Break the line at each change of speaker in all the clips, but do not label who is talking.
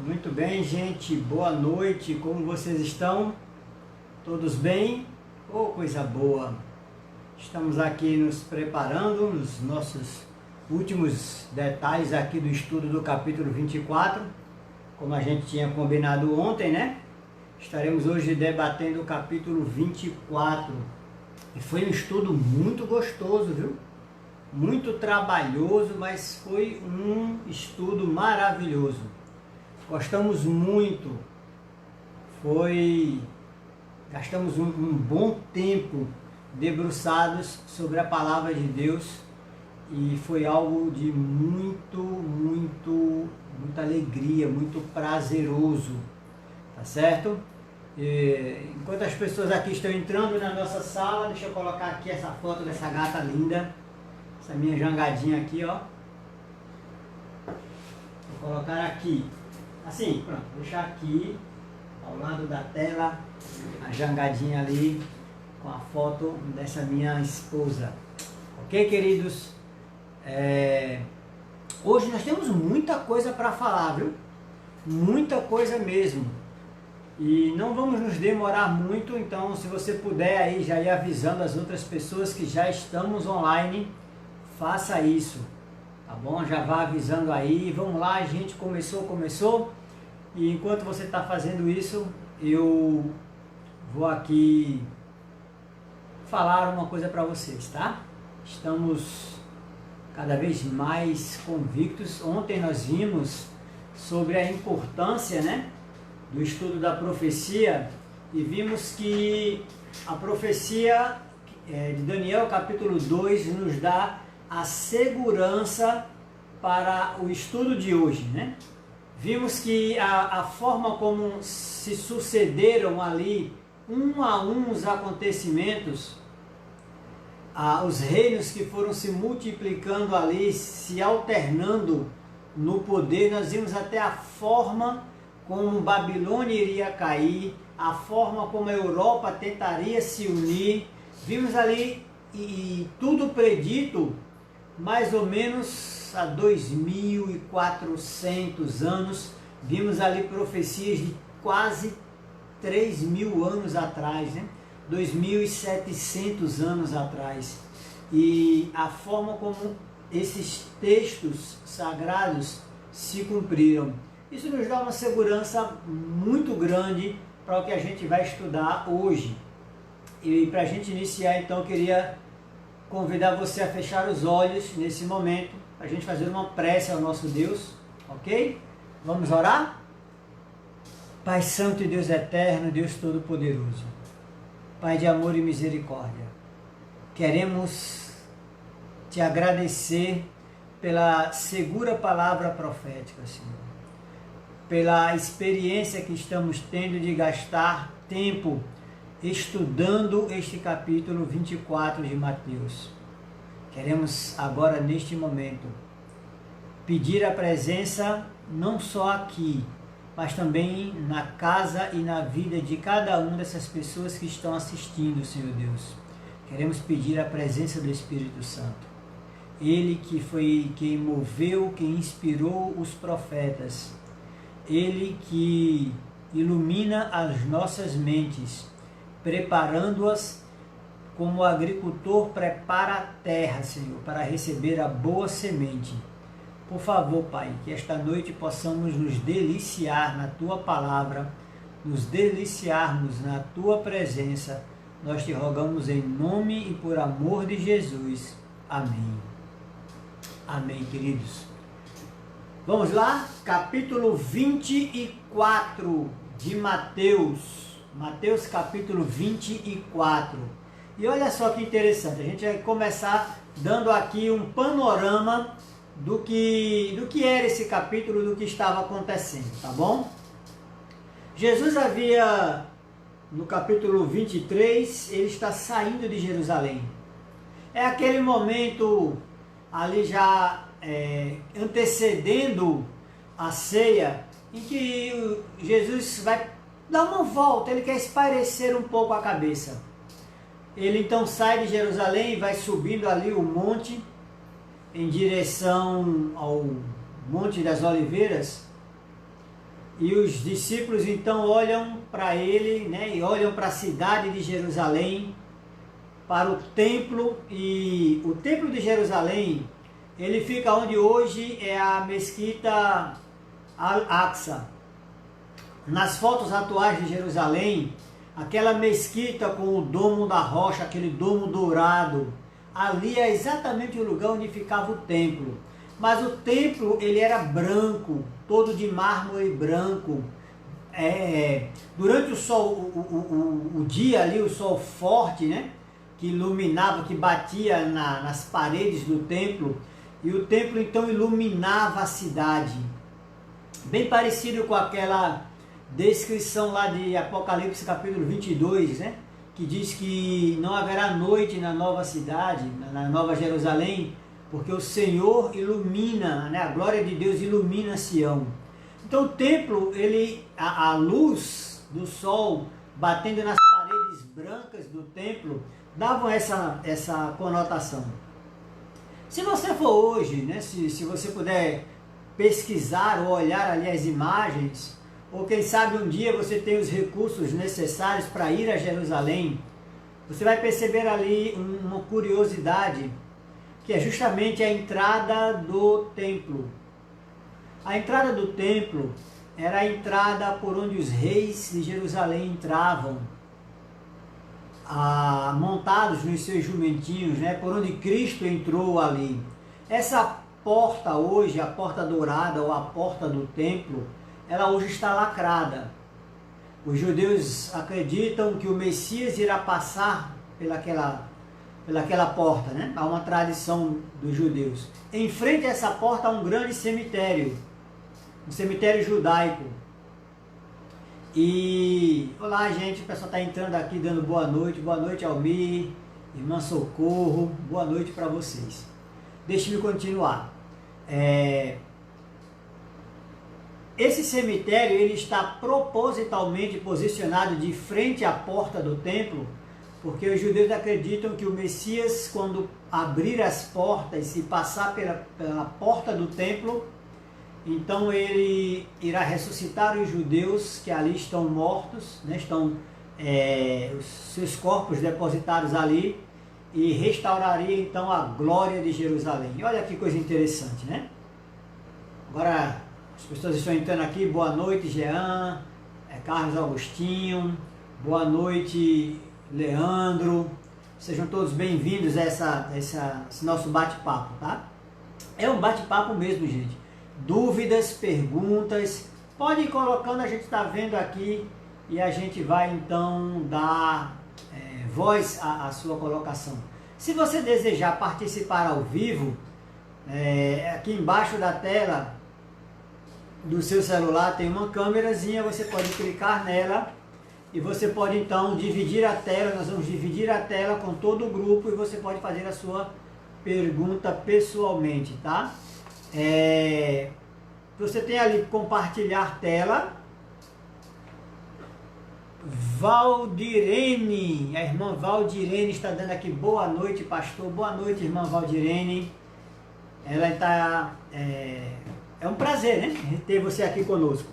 Muito bem, gente. Boa noite. Como vocês estão? Todos bem? Oh, coisa boa. Estamos aqui nos preparando nos nossos últimos detalhes aqui do estudo do capítulo 24. Como a gente tinha combinado ontem, né? Estaremos hoje debatendo o capítulo 24. E foi um estudo muito gostoso, viu? Muito trabalhoso, mas foi um estudo maravilhoso. Gostamos muito. Gastamos um bom tempo debruçados sobre a palavra de Deus e foi algo de muita alegria, muito prazeroso, tá certo? Enquanto as pessoas aqui estão entrando na nossa sala, deixa eu colocar aqui essa foto dessa gata linda, essa minha jangadinha aqui, ó. Vou colocar aqui, assim, pronto, deixar aqui ao lado da tela a jangadinha ali com a foto dessa minha esposa. Ok, queridos? Hoje nós temos muita coisa para falar, viu? Muita coisa mesmo. E não vamos nos demorar muito, então se você puder aí já ir avisando as outras pessoas que já estamos online, faça isso, tá bom? Já vá avisando aí, vamos lá, a gente começou. E enquanto você está fazendo isso, eu vou aqui falar uma coisa para vocês, tá? Estamos cada vez mais convictos. Ontem nós vimos sobre a importância, né, do estudo da profecia e vimos que a profecia de Daniel capítulo 2 nos dá a segurança para o estudo de hoje, né? Vimos que a forma como se sucederam ali, um a um, os acontecimentos, os reinos que foram se multiplicando ali, se alternando no poder, nós vimos até a forma como Babilônia iria cair, a forma como a Europa tentaria se unir. Vimos ali e tudo predito mais ou menos há 2.400 anos, vimos ali profecias de quase 3.000 anos atrás, né? 2.700 anos atrás. E a forma como esses textos sagrados se cumpriram. Isso nos dá uma segurança muito grande para o que a gente vai estudar hoje. E para a gente iniciar, então, eu queria convidar você a fechar os olhos nesse momento, a gente fazer uma prece ao nosso Deus, ok? Vamos orar? Pai Santo e Deus Eterno, Deus Todo-Poderoso, Pai de amor e misericórdia, queremos te agradecer pela segura palavra profética, Senhor, pela experiência que estamos tendo de gastar tempo estudando este capítulo 24 de Mateus. Queremos agora, neste momento, pedir a presença não só aqui, mas também na casa e na vida de cada uma dessas pessoas que estão assistindo, Senhor Deus. Queremos pedir a presença do Espírito Santo. Ele que foi quem moveu, quem inspirou os profetas. Ele que ilumina as nossas mentes, preparando-as como o agricultor prepara a terra, Senhor, para receber a boa semente. Por favor, Pai, que esta noite possamos nos deliciar na Tua palavra, nos deliciarmos na Tua presença. Nós te rogamos em nome e por amor de Jesus. Amém. Amém, queridos. Vamos lá? Capítulo 24 de Mateus. Mateus capítulo 24. E olha só que interessante, a gente vai começar dando aqui um panorama do que era esse capítulo, do que estava acontecendo, tá bom? Jesus havia, no capítulo 23, ele está saindo de Jerusalém. É aquele momento ali já antecedendo a ceia, em que Jesus vai dar uma volta, ele quer espairecer um pouco a cabeça. Ele então sai de Jerusalém e vai subindo ali o monte em direção ao Monte das Oliveiras. E os discípulos então olham para ele, né, e olham para a cidade de Jerusalém, para o templo, e o templo de Jerusalém, ele fica onde hoje é a Mesquita Al-Aqsa. Nas fotos atuais de Jerusalém, aquela mesquita com o domo da rocha, aquele domo dourado, ali é exatamente o lugar onde ficava o templo. Mas o templo, ele era branco, todo de mármore branco. Durante o sol, o dia ali, o sol forte, né, que iluminava, que batia nas paredes do templo, e o templo então iluminava a cidade. Bem parecido com aquela descrição lá de Apocalipse capítulo 22, né, que diz que não haverá noite na nova cidade, na nova Jerusalém, porque o Senhor ilumina, né, a glória de Deus ilumina Sião. Então o templo, a luz do sol batendo nas paredes brancas do templo, davam essa conotação. Se você for hoje, né, se você puder pesquisar ou olhar ali as imagens, ou quem sabe um dia você tem os recursos necessários para ir a Jerusalém, você vai perceber ali uma curiosidade, que é justamente a entrada do templo. A entrada do templo era a entrada por onde os reis de Jerusalém entravam, montados nos seus jumentinhos, né, por onde Cristo entrou ali. Essa porta hoje, a porta dourada ou a porta do templo, ela hoje está lacrada. Os judeus acreditam que o Messias irá passar pelaquela porta, né? Há uma tradição dos judeus. Em frente a essa porta há um grande cemitério, um cemitério judaico. E olá, gente, o pessoal está entrando aqui dando boa noite Almir, irmã Socorro, boa noite para vocês. Deixe-me continuar. Esse cemitério, ele está propositalmente posicionado de frente à porta do templo, porque os judeus acreditam que o Messias, quando abrir as portas e passar pela porta do templo, então ele irá ressuscitar os judeus que ali estão mortos, né, estão os seus corpos depositados ali, e restauraria então a glória de Jerusalém. E olha que coisa interessante, né? Agora as pessoas estão entrando aqui. Boa noite, Jean, Carlos Augustinho, boa noite, Leandro. Sejam todos bem-vindos a esse nosso bate-papo, tá? É um bate-papo mesmo, gente. Dúvidas, perguntas, pode ir colocando, a gente está vendo aqui e a gente vai então dar voz à sua colocação. Se você desejar participar ao vivo, aqui embaixo da tela do seu celular tem uma câmerazinha, você pode clicar nela e você pode então dividir a tela. Nós vamos dividir a tela com todo o grupo e você pode fazer a sua pergunta pessoalmente, tá? Você tem ali compartilhar tela. Valdirene, a irmã Valdirene está dando aqui boa noite, pastor. Boa noite, irmã Valdirene. Ela está... É um prazer, né, ter você aqui conosco.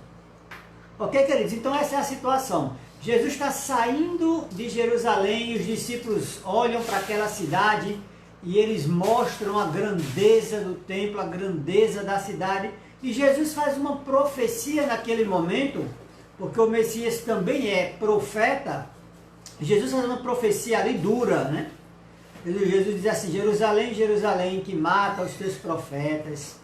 Ok, queridos? Então essa é a situação. Jesus está saindo de Jerusalém e os discípulos olham para aquela cidade e eles mostram a grandeza do templo, a grandeza da cidade. E Jesus faz uma profecia naquele momento, porque o Messias também é profeta. Jesus faz uma profecia ali dura, né? Jesus diz assim: Jerusalém, Jerusalém, que mata os teus profetas.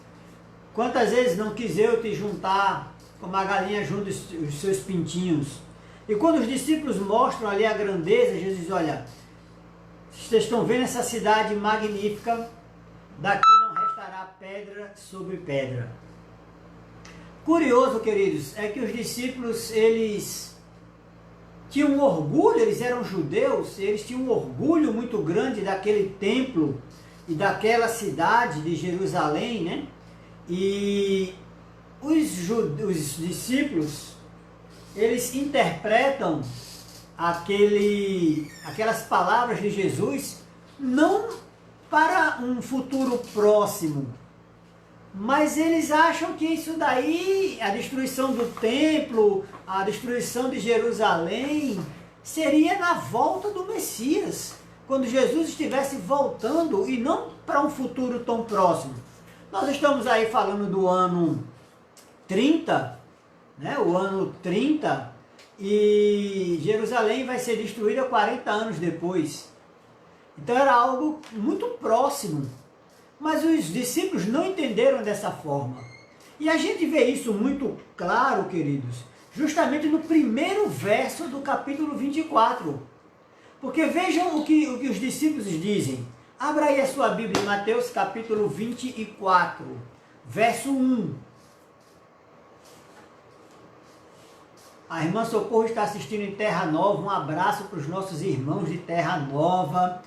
Quantas vezes não quis eu te juntar como a galinha junta os seus pintinhos? E quando os discípulos mostram ali a grandeza, Jesus diz: olha, vocês estão vendo essa cidade magnífica? Daqui não restará pedra sobre pedra. Curioso, queridos, é que os discípulos, eles tinham um orgulho, eles eram judeus, eles tinham um orgulho muito grande daquele templo e daquela cidade de Jerusalém, né? E os discípulos, eles interpretam aquelas palavras de Jesus não para um futuro próximo, Mas eles acham que isso daí, a destruição do templo, a destruição de Jerusalém, seria na volta do Messias, quando Jesus estivesse voltando e não para um futuro tão próximo. Nós estamos aí falando do ano 30, né? O ano 30, e Jerusalém vai ser destruída 40 anos depois. Então era algo muito próximo. Mas os discípulos não entenderam dessa forma. E a gente vê isso muito claro, queridos, justamente no primeiro verso do capítulo 24. Porque vejam o que os discípulos dizem. Abra aí a sua Bíblia em Mateus capítulo 24, verso 1. A irmã Socorro está assistindo em Terra Nova. Um abraço para os nossos irmãos de Terra Nova.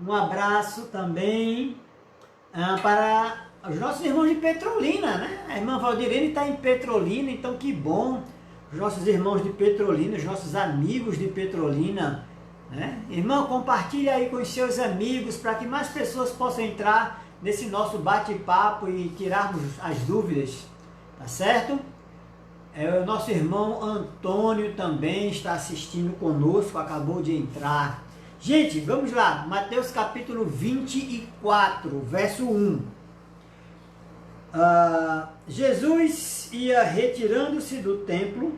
Um abraço também para os nossos irmãos de Petrolina, né? A irmã Valdirene está em Petrolina, então que bom. Os nossos irmãos de Petrolina, os nossos amigos de Petrolina, né? Irmão, compartilha aí com os seus amigos para que mais pessoas possam entrar nesse nosso bate-papo e tirarmos as dúvidas, tá certo? O nosso irmão Antônio também está assistindo conosco, acabou de entrar. Gente, vamos lá, Mateus capítulo 24, verso 1. Jesus ia retirando-se do templo,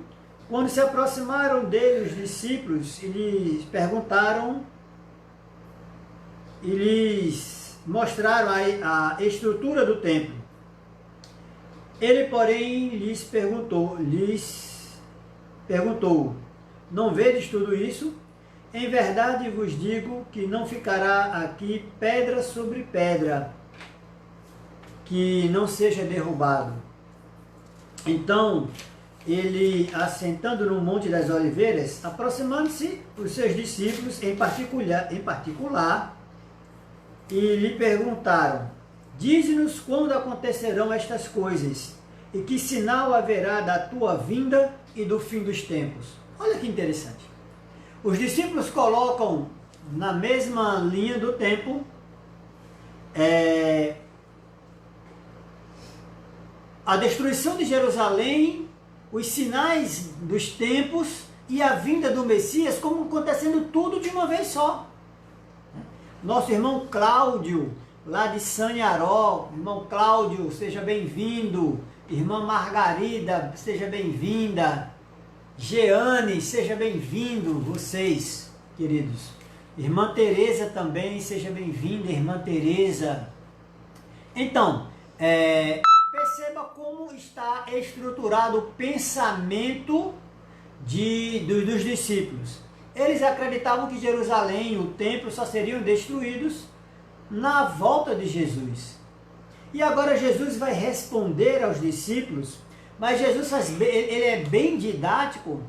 quando se aproximaram dele os discípulos e lhes perguntaram, e lhes mostraram a estrutura do templo. Ele, porém, lhes perguntou, não vedes tudo isso? Em verdade vos digo que não ficará aqui pedra sobre pedra, que não seja derrubado. Então, ele, assentando no Monte das Oliveiras, aproximando-se os seus discípulos em particular, e lhe perguntaram, dize-nos quando acontecerão estas coisas, e que sinal haverá da tua vinda e do fim dos tempos. Olha que interessante. Os discípulos colocam na mesma linha do tempo a destruição de Jerusalém, os sinais dos tempos e a vinda do Messias como acontecendo tudo de uma vez só. Nosso irmão Cláudio, lá de Sanharó, irmão Cláudio, seja bem-vindo. Irmã Margarida, seja bem-vinda. Jeane, seja bem-vindo, vocês, queridos. Irmã Tereza também, seja bem-vinda, irmã Tereza. Então, perceba como está estruturado o pensamento dos discípulos. Eles acreditavam que Jerusalém e o templo só seriam destruídos na volta de Jesus. E agora Jesus vai responder aos discípulos, mas Jesus ele é bem didático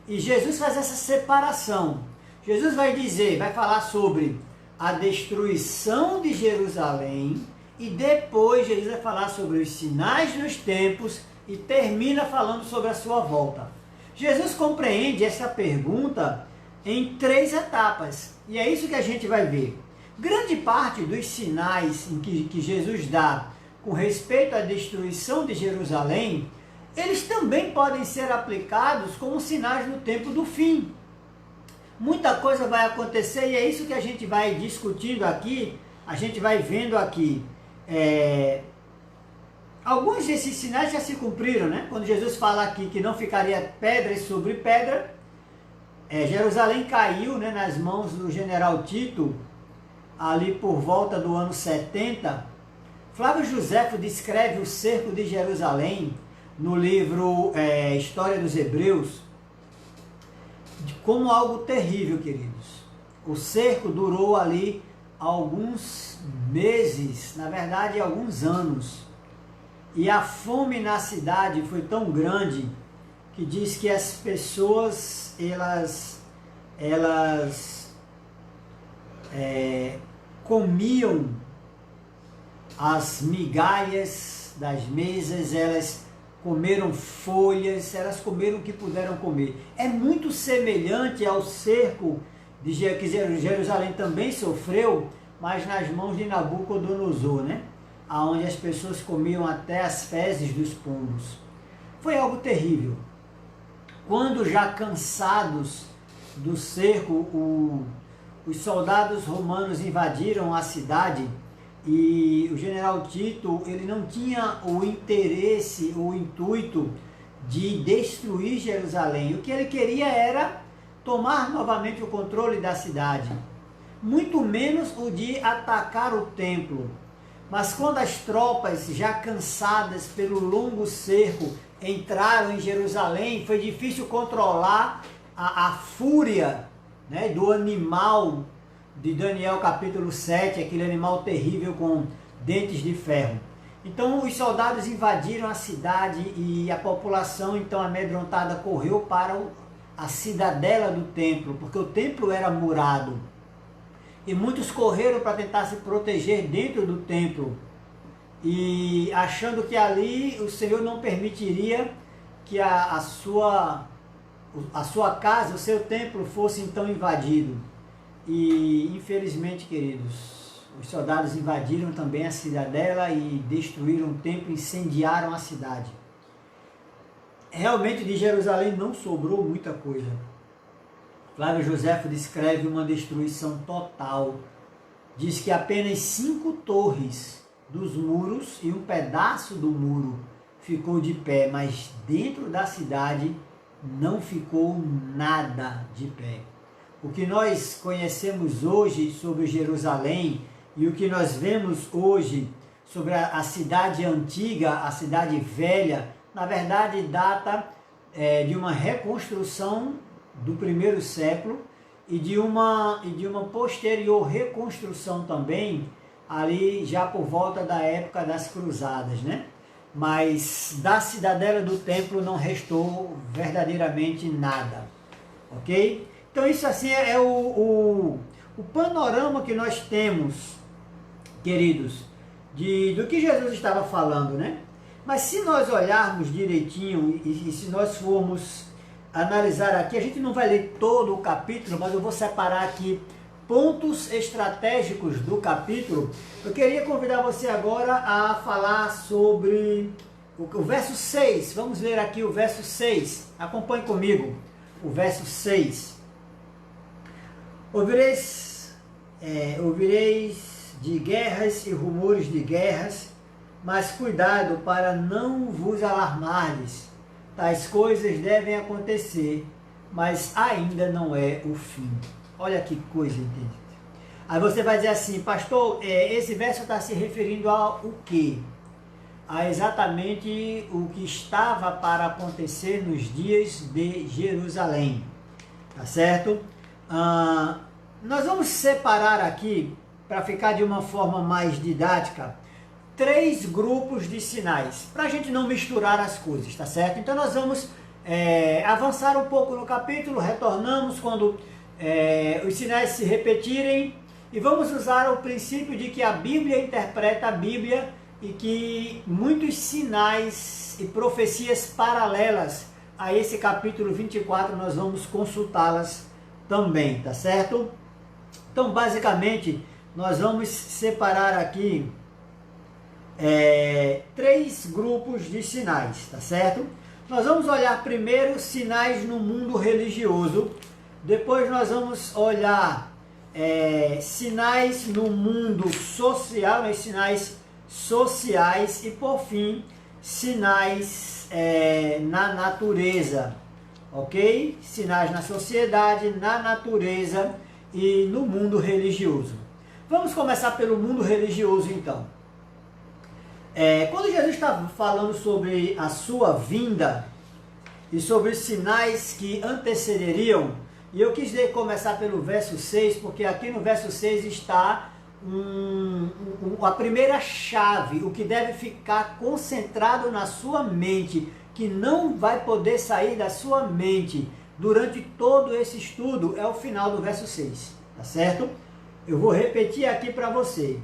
e Jesus faz essa separação. Jesus vai falar sobre a destruição de Jerusalém e depois Jesus vai falar sobre os sinais dos tempos e termina falando sobre a sua volta. Jesus compreende essa pergunta em 3 etapas e é isso que a gente vai ver. Grande parte dos sinais que Jesus dá com respeito à destruição de Jerusalém, eles também podem ser aplicados como sinais no tempo do fim. Muita coisa vai acontecer e é isso que a gente vai discutindo aqui, a gente vai vendo aqui. Alguns desses sinais já se cumpriram, né? Quando Jesus fala aqui que não ficaria pedra sobre pedra, Jerusalém caiu, né, nas mãos do general Tito, ali por volta do ano 70. Flávio Joséfo descreve o cerco de Jerusalém no livro História dos Hebreus como algo terrível, queridos. O cerco durou ali alguns meses, na verdade alguns anos. E a fome na cidade foi tão grande que diz que as pessoas, elas comiam as migalhas das mesas, elas comeram folhas, elas comeram o que puderam comer. É muito semelhante ao cerco que Jerusalém também sofreu, mas nas mãos de Nabucodonosor, né? onde as pessoas comiam até as fezes dos pombos. Foi algo terrível. Quando já cansados do cerco, os soldados romanos invadiram a cidade, e o general Tito, ele não tinha o interesse, o intuito de destruir Jerusalém. O que ele queria era tomar novamente o controle da cidade, muito menos o de atacar o templo. Mas quando as tropas, já cansadas pelo longo cerco, entraram em Jerusalém, foi difícil controlar a fúria, né, do animal de Daniel capítulo 7, aquele animal terrível com dentes de ferro. Então os soldados invadiram a cidade e a população, então amedrontada, correu para a cidadela do templo, porque o templo era murado. E muitos correram para tentar se proteger dentro do templo, e achando que ali o Senhor não permitiria que a sua casa, o seu templo fosse então invadido. E infelizmente, queridos, os soldados invadiram também a cidadela e destruíram o templo, incendiaram a cidade. Realmente de Jerusalém não sobrou muita coisa. Flávio Joséfo descreve uma destruição total. Diz que apenas 5 torres dos muros e um pedaço do muro ficou de pé, mas dentro da cidade não ficou nada de pé. O que nós conhecemos hoje sobre Jerusalém e o que nós vemos hoje sobre a cidade antiga, a cidade velha, na verdade data de uma reconstrução do primeiro século e de uma posterior reconstrução também, ali já por volta da época das cruzadas, né? Mas da cidadela do templo não restou verdadeiramente nada, ok? Então isso assim é o panorama que nós temos, queridos, do que Jesus estava falando, né? Mas se nós olharmos direitinho e se nós formos analisar aqui, a gente não vai ler todo o capítulo, mas eu vou separar aqui pontos estratégicos do capítulo. Eu queria convidar você agora a falar sobre o verso 6. Vamos ler aqui o verso 6. Acompanhe comigo. O verso 6. Ouvireis de guerras e rumores de guerras, mas cuidado para não vos alarmardes. Tais coisas devem acontecer, mas ainda não é o fim. Olha que coisa, entende? Aí você vai dizer assim, pastor, esse verso está se referindo ao quê? A exatamente o que estava para acontecer nos dias de Jerusalém. Tá certo? Nós vamos separar aqui, para ficar de uma forma mais didática, 3 grupos de sinais, para a gente não misturar as coisas, tá certo? Então nós vamos avançar um pouco no capítulo, retornamos quando os sinais se repetirem, e vamos usar o princípio de que a Bíblia interpreta a Bíblia e que muitos sinais e profecias paralelas a esse capítulo 24 nós vamos consultá-las também, tá certo? Então basicamente nós vamos separar aqui 3 grupos de sinais, tá certo? Nós vamos olhar primeiro sinais no mundo religioso, depois nós vamos olhar sinais no mundo social, sinais sociais, e por fim, sinais na natureza, ok? Sinais na sociedade, na natureza e no mundo religioso. Vamos começar pelo mundo religioso então. Quando Jesus estava falando sobre a sua vinda e sobre os sinais que antecederiam, e eu quis começar pelo verso 6, porque aqui no verso 6 está a primeira chave, o que deve ficar concentrado na sua mente, que não vai poder sair da sua mente durante todo esse estudo, é o final do verso 6, tá certo? Eu vou repetir aqui para você.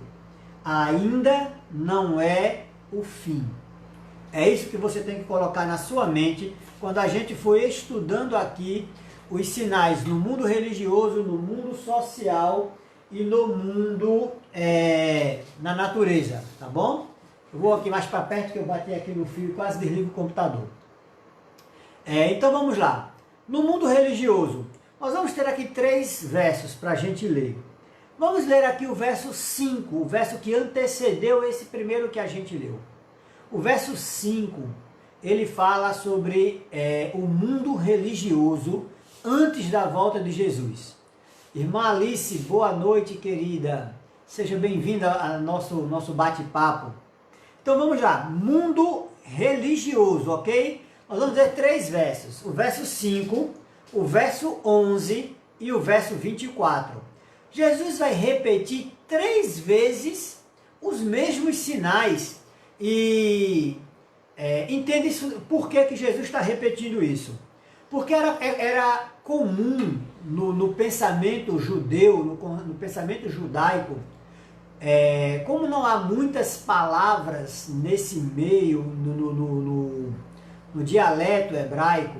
Ainda não é o fim. É isso que você tem que colocar na sua mente quando a gente for estudando aqui os sinais no mundo religioso, no mundo social e no mundo na natureza, tá bom? Eu vou aqui mais para perto que eu bati aqui no fio e quase desligo o computador. Então vamos lá. No mundo religioso, nós vamos ter aqui 3 versos para a gente ler. Vamos ler aqui o verso 5, o verso que antecedeu esse primeiro que a gente leu. O verso 5, ele fala sobre o mundo religioso antes da volta de Jesus. Irmã Alice, boa noite, querida. Seja bem-vinda ao nosso bate-papo. Então vamos lá, mundo religioso, ok? Nós vamos ler 3 versos, o verso 5, o verso 11 e o verso 24. Jesus vai repetir 3 vezes os mesmos sinais e entende isso, por que Jesus está repetindo isso? Porque era comum no pensamento judeu, no pensamento judaico, como não há muitas palavras nesse meio, no dialeto hebraico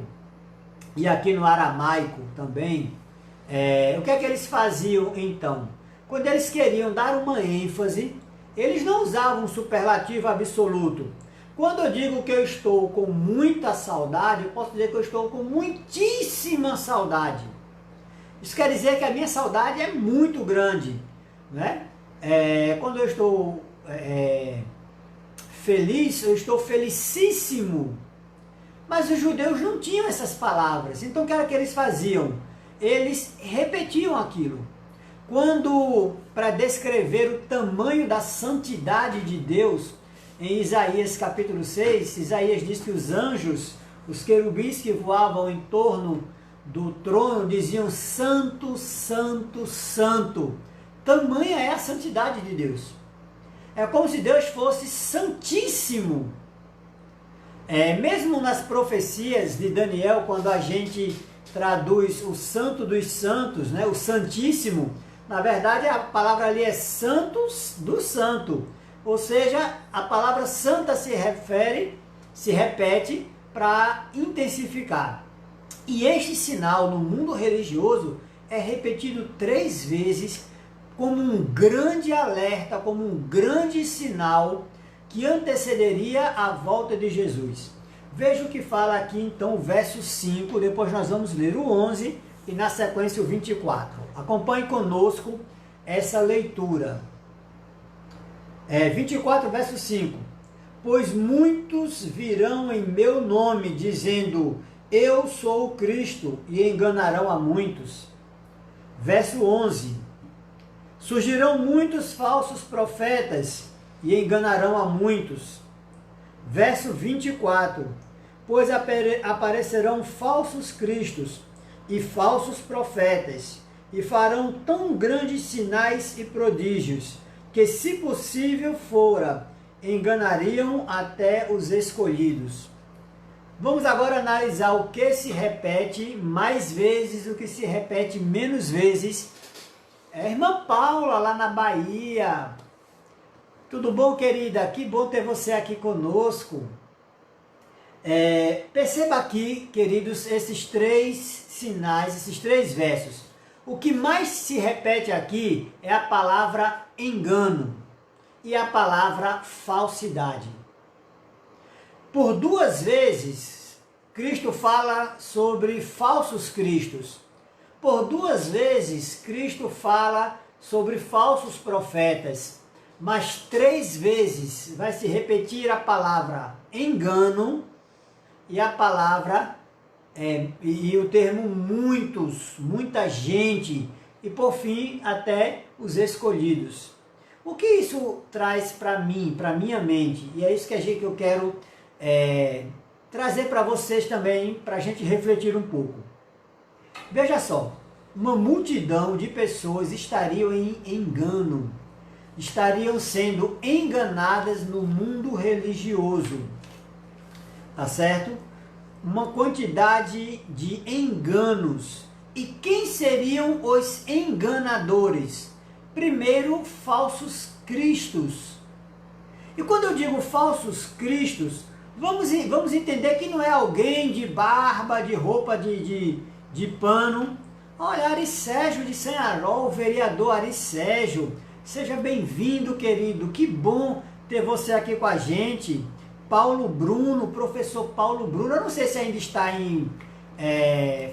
e aqui no aramaico também, o que é que eles faziam então? Quando eles queriam dar uma ênfase, eles não usavam um superlativo absoluto. Quando eu digo que eu estou com muita saudade, eu posso dizer que eu estou com muitíssima saudade. Isso quer dizer que a minha saudade é muito grande, né? Quando eu estou feliz, eu estou felicíssimo. Mas os judeus não tinham essas palavras. Então o que era que eles faziam? Eles repetiam aquilo. Quando, para descrever o tamanho da santidade de Deus, em Isaías capítulo 6, Isaías diz que os anjos, os querubins que voavam em torno do trono, diziam santo, santo, santo. Tamanha é a santidade de Deus. É como se Deus fosse santíssimo. Mesmo nas profecias de Daniel, quando a gente traduz o santo dos santos, né, o santíssimo, na verdade a palavra ali é santos do santo. Ou seja, a palavra santa se repete para intensificar. E este sinal no mundo religioso é repetido 3 vezes como um grande alerta, como um grande sinal que antecederia a volta de Jesus. Veja o que fala aqui então o verso 5, depois nós vamos ler o 11 e na sequência o 24. Acompanhe conosco essa leitura. 24, verso 5. Pois muitos virão em meu nome, dizendo, eu sou o Cristo, e enganarão a muitos. Verso 11. Surgirão muitos falsos profetas, e enganarão a muitos. Verso 24. Pois aparecerão falsos cristos, e falsos profetas, e farão tão grandes sinais e prodígios, que se possível fora, enganariam até os escolhidos. Vamos agora analisar o que se repete mais vezes, o que se repete menos vezes. Irmã Paula, lá na Bahia. Tudo bom, querida? Que bom ter você aqui conosco. Perceba aqui, queridos, esses 3 sinais, esses 3 versos. O que mais se repete aqui é a palavra engano e a palavra falsidade. Por 2 vezes, Cristo fala sobre falsos cristos. Por 2 vezes, Cristo fala sobre falsos profetas. Mas 3 vezes vai se repetir a palavra engano e a palavra e o termo muitos, muita gente, e por fim até os escolhidos. O que isso traz para mim, para minha mente? E é isso que eu quero trazer para vocês também, para a gente refletir um pouco. Veja só, uma multidão de pessoas estariam em engano, estariam sendo enganadas no mundo religioso, tá certo? Uma quantidade de enganos. E quem seriam os enganadores? Primeiro, falsos cristos. E quando eu digo falsos cristos, vamos entender que não é alguém de barba, de roupa de pano. Olha, Aricégio de Sanharol, o vereador Aricégio, seja bem-vindo, querido. Que bom ter você aqui com a gente. Paulo Bruno, professor Paulo Bruno, eu não sei se ainda está em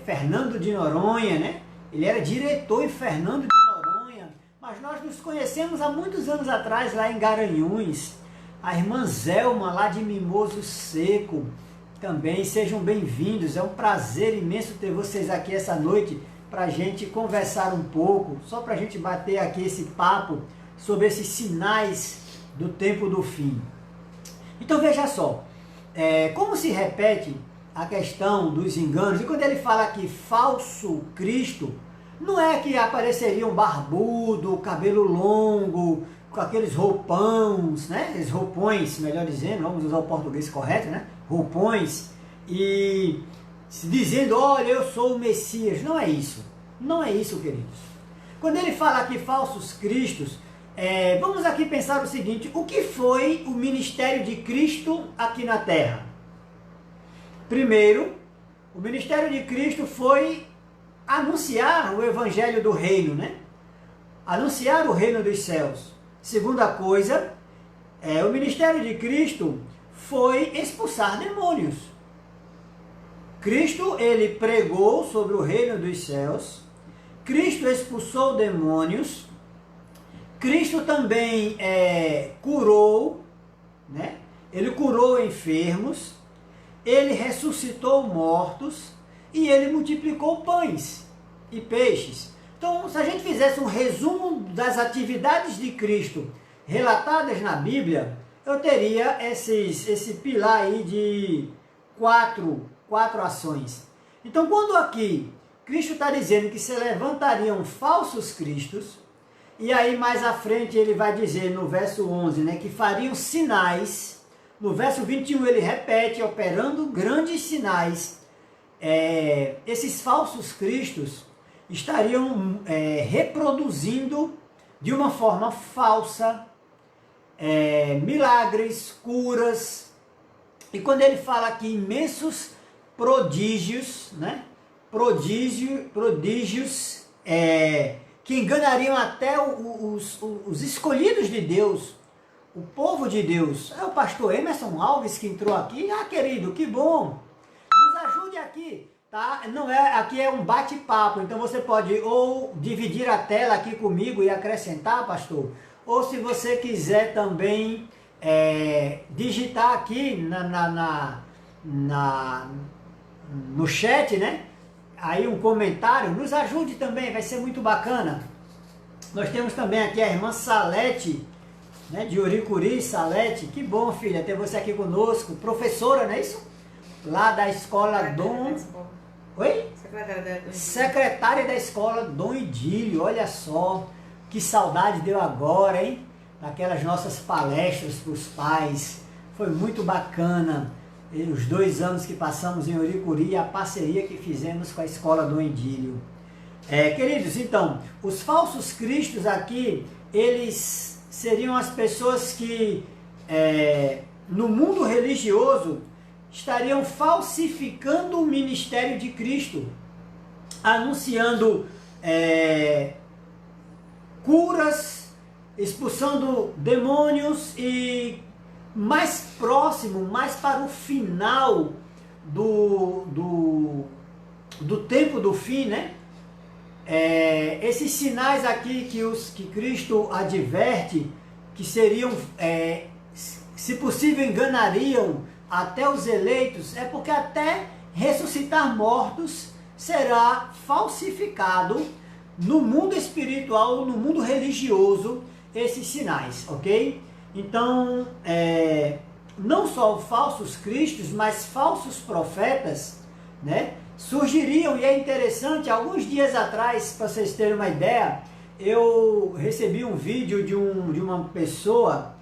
Fernando de Noronha, né? Ele era diretor em Fernando de Noronha, mas nós nos conhecemos há muitos anos atrás lá em Garanhuns. A irmã Zelma, lá de Mimoso Seco, também sejam bem-vindos. É um prazer imenso ter vocês aqui essa noite para a gente conversar um pouco, só para a gente bater aqui esse papo sobre esses sinais do tempo do fim. Então veja só, como se repete a questão dos enganos, e quando ele fala aqui falso Cristo, não é que apareceria um barbudo, cabelo longo, com aqueles roupões, né? Aqueles roupões, melhor dizendo, vamos usar o português correto, né? Roupões, e dizendo, olha, eu sou o Messias. Não é isso. Não é isso, queridos. Quando ele fala aqui falsos cristos, vamos aqui pensar o seguinte: o que foi o ministério de Cristo aqui na Terra? Primeiro, o ministério de Cristo foi anunciar o evangelho do reino, né? Anunciar o reino dos céus. Segunda coisa, o ministério de Cristo foi expulsar demônios. Cristo, ele pregou sobre o reino dos céus. Cristo expulsou demônios. Cristo também curou, né? Ele curou enfermos, ele ressuscitou mortos e ele multiplicou pães e peixes. Então, se a gente fizesse um resumo das atividades de Cristo relatadas na Bíblia, eu teria esse pilar aí de quatro ações. Então, quando aqui Cristo está dizendo que se levantariam falsos cristos, e aí mais à frente ele vai dizer no verso 11, né, que fariam sinais. No verso 21 ele repete, operando grandes sinais. Esses falsos cristos estariam reproduzindo de uma forma falsa milagres, curas. E quando ele fala aqui imensos prodígios, né, prodígios que enganariam até os escolhidos de Deus, o povo de Deus. É o pastor Emerson Alves que entrou aqui. Ah, querido, que bom! Nos ajude aqui, tá? Não aqui é um bate-papo, então você pode ou dividir a tela aqui comigo e acrescentar, pastor, ou se você quiser também digitar aqui no chat, né? Aí um comentário, nos ajude também, vai ser muito bacana. Nós temos também aqui a irmã Salete, né, de Uricuri. Salete, que bom, filha, ter você aqui conosco, professora, não é isso? Lá da escola Dom... Oi? Secretária da escola Dom Idílio, olha só, que saudade deu agora, hein? Daquelas nossas palestras para os pais, foi muito bacana. Os 2 anos que passamos em Uricuri e a parceria que fizemos com a escola Dom Idílio. Queridos, então, os falsos cristos aqui, eles seriam as pessoas que no mundo religioso estariam falsificando o ministério de Cristo, anunciando curas, expulsando demônios e mais próximo, mais para o final do tempo do fim, né? Esses sinais aqui que Cristo adverte, que seriam, se possível, enganariam até os eleitos, é porque até ressuscitar mortos será falsificado no mundo espiritual, no mundo religioso, esses sinais, ok? Então, não só falsos cristos, mas falsos profetas, né, surgiriam. E é interessante, alguns dias atrás, para vocês terem uma ideia, eu recebi um vídeo de uma pessoa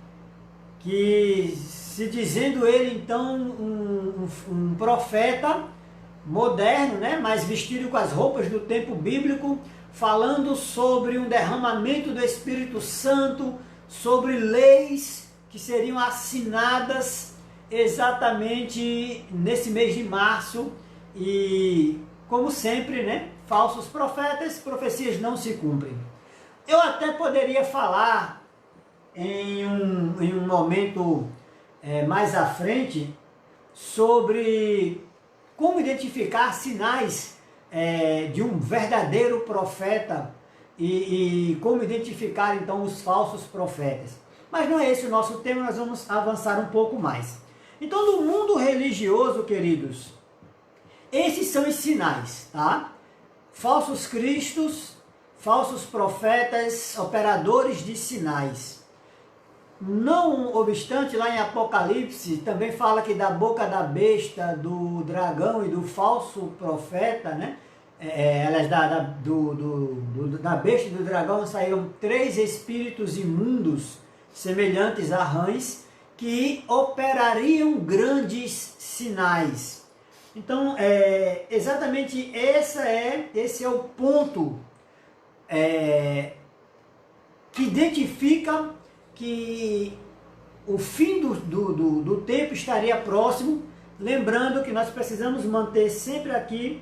que, se dizendo ele então um profeta moderno, né, mas vestido com as roupas do tempo bíblico, falando sobre um derramamento do Espírito Santo, sobre leis que seriam assinadas exatamente nesse mês de março. E, como sempre, né, falsos profetas, profecias não se cumprem. Eu até poderia falar em um momento mais à frente sobre como identificar sinais de um verdadeiro profeta e como identificar então os falsos profetas. Mas não é esse o nosso tema, nós vamos avançar um pouco mais. Então, no mundo religioso, queridos, esses são os sinais, tá? Falsos cristos, falsos profetas, operadores de sinais. Não obstante, lá em Apocalipse, também fala que da boca da besta, do dragão e do falso profeta, né? Da besta e do dragão saíram 3 espíritos imundos, semelhantes a rãs, que operariam grandes sinais. Então, exatamente esse é o ponto que identifica que o fim do tempo estaria próximo, lembrando que nós precisamos manter sempre aqui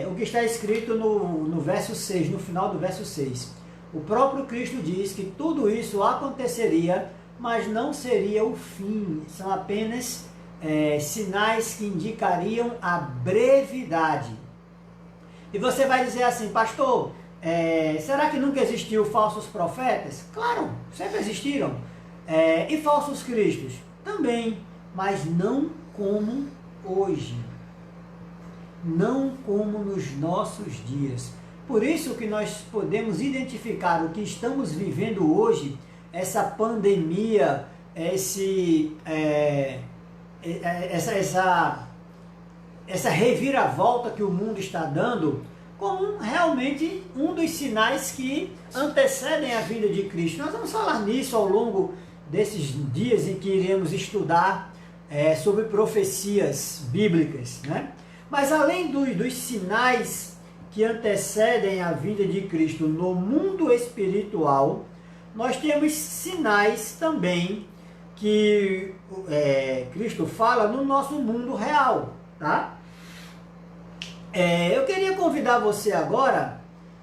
o que está escrito no verso 6, no final do verso 6. O próprio Cristo diz que tudo isso aconteceria, mas não seria o fim, são apenas sinais que indicariam a brevidade. E você vai dizer assim, pastor, será que nunca existiu falsos profetas? Claro, sempre existiram. E falsos cristos? Também, mas não como hoje. Não como nos nossos dias. Por isso que nós podemos identificar o que estamos vivendo hoje, essa pandemia, essa reviravolta que o mundo está dando, como realmente um dos sinais que antecedem a vinda de Cristo. Nós vamos falar nisso ao longo desses dias em que iremos estudar sobre profecias bíblicas, né? Mas além dos sinais que antecedem a vinda de Cristo no mundo espiritual, nós temos sinais também que Cristo fala no nosso mundo real, tá? Eu queria convidar você agora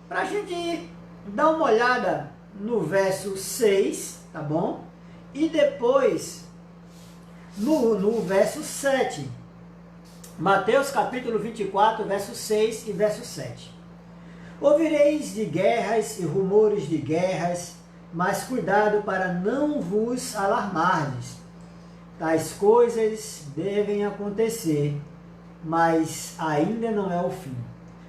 para a gente dar uma olhada no verso 6, tá bom? E depois no verso 7. Mateus capítulo 24, verso 6 e verso 7. Ouvireis de guerras e rumores de guerras, mas cuidado para não vos alarmardes. Tais coisas devem acontecer, mas ainda não é o fim.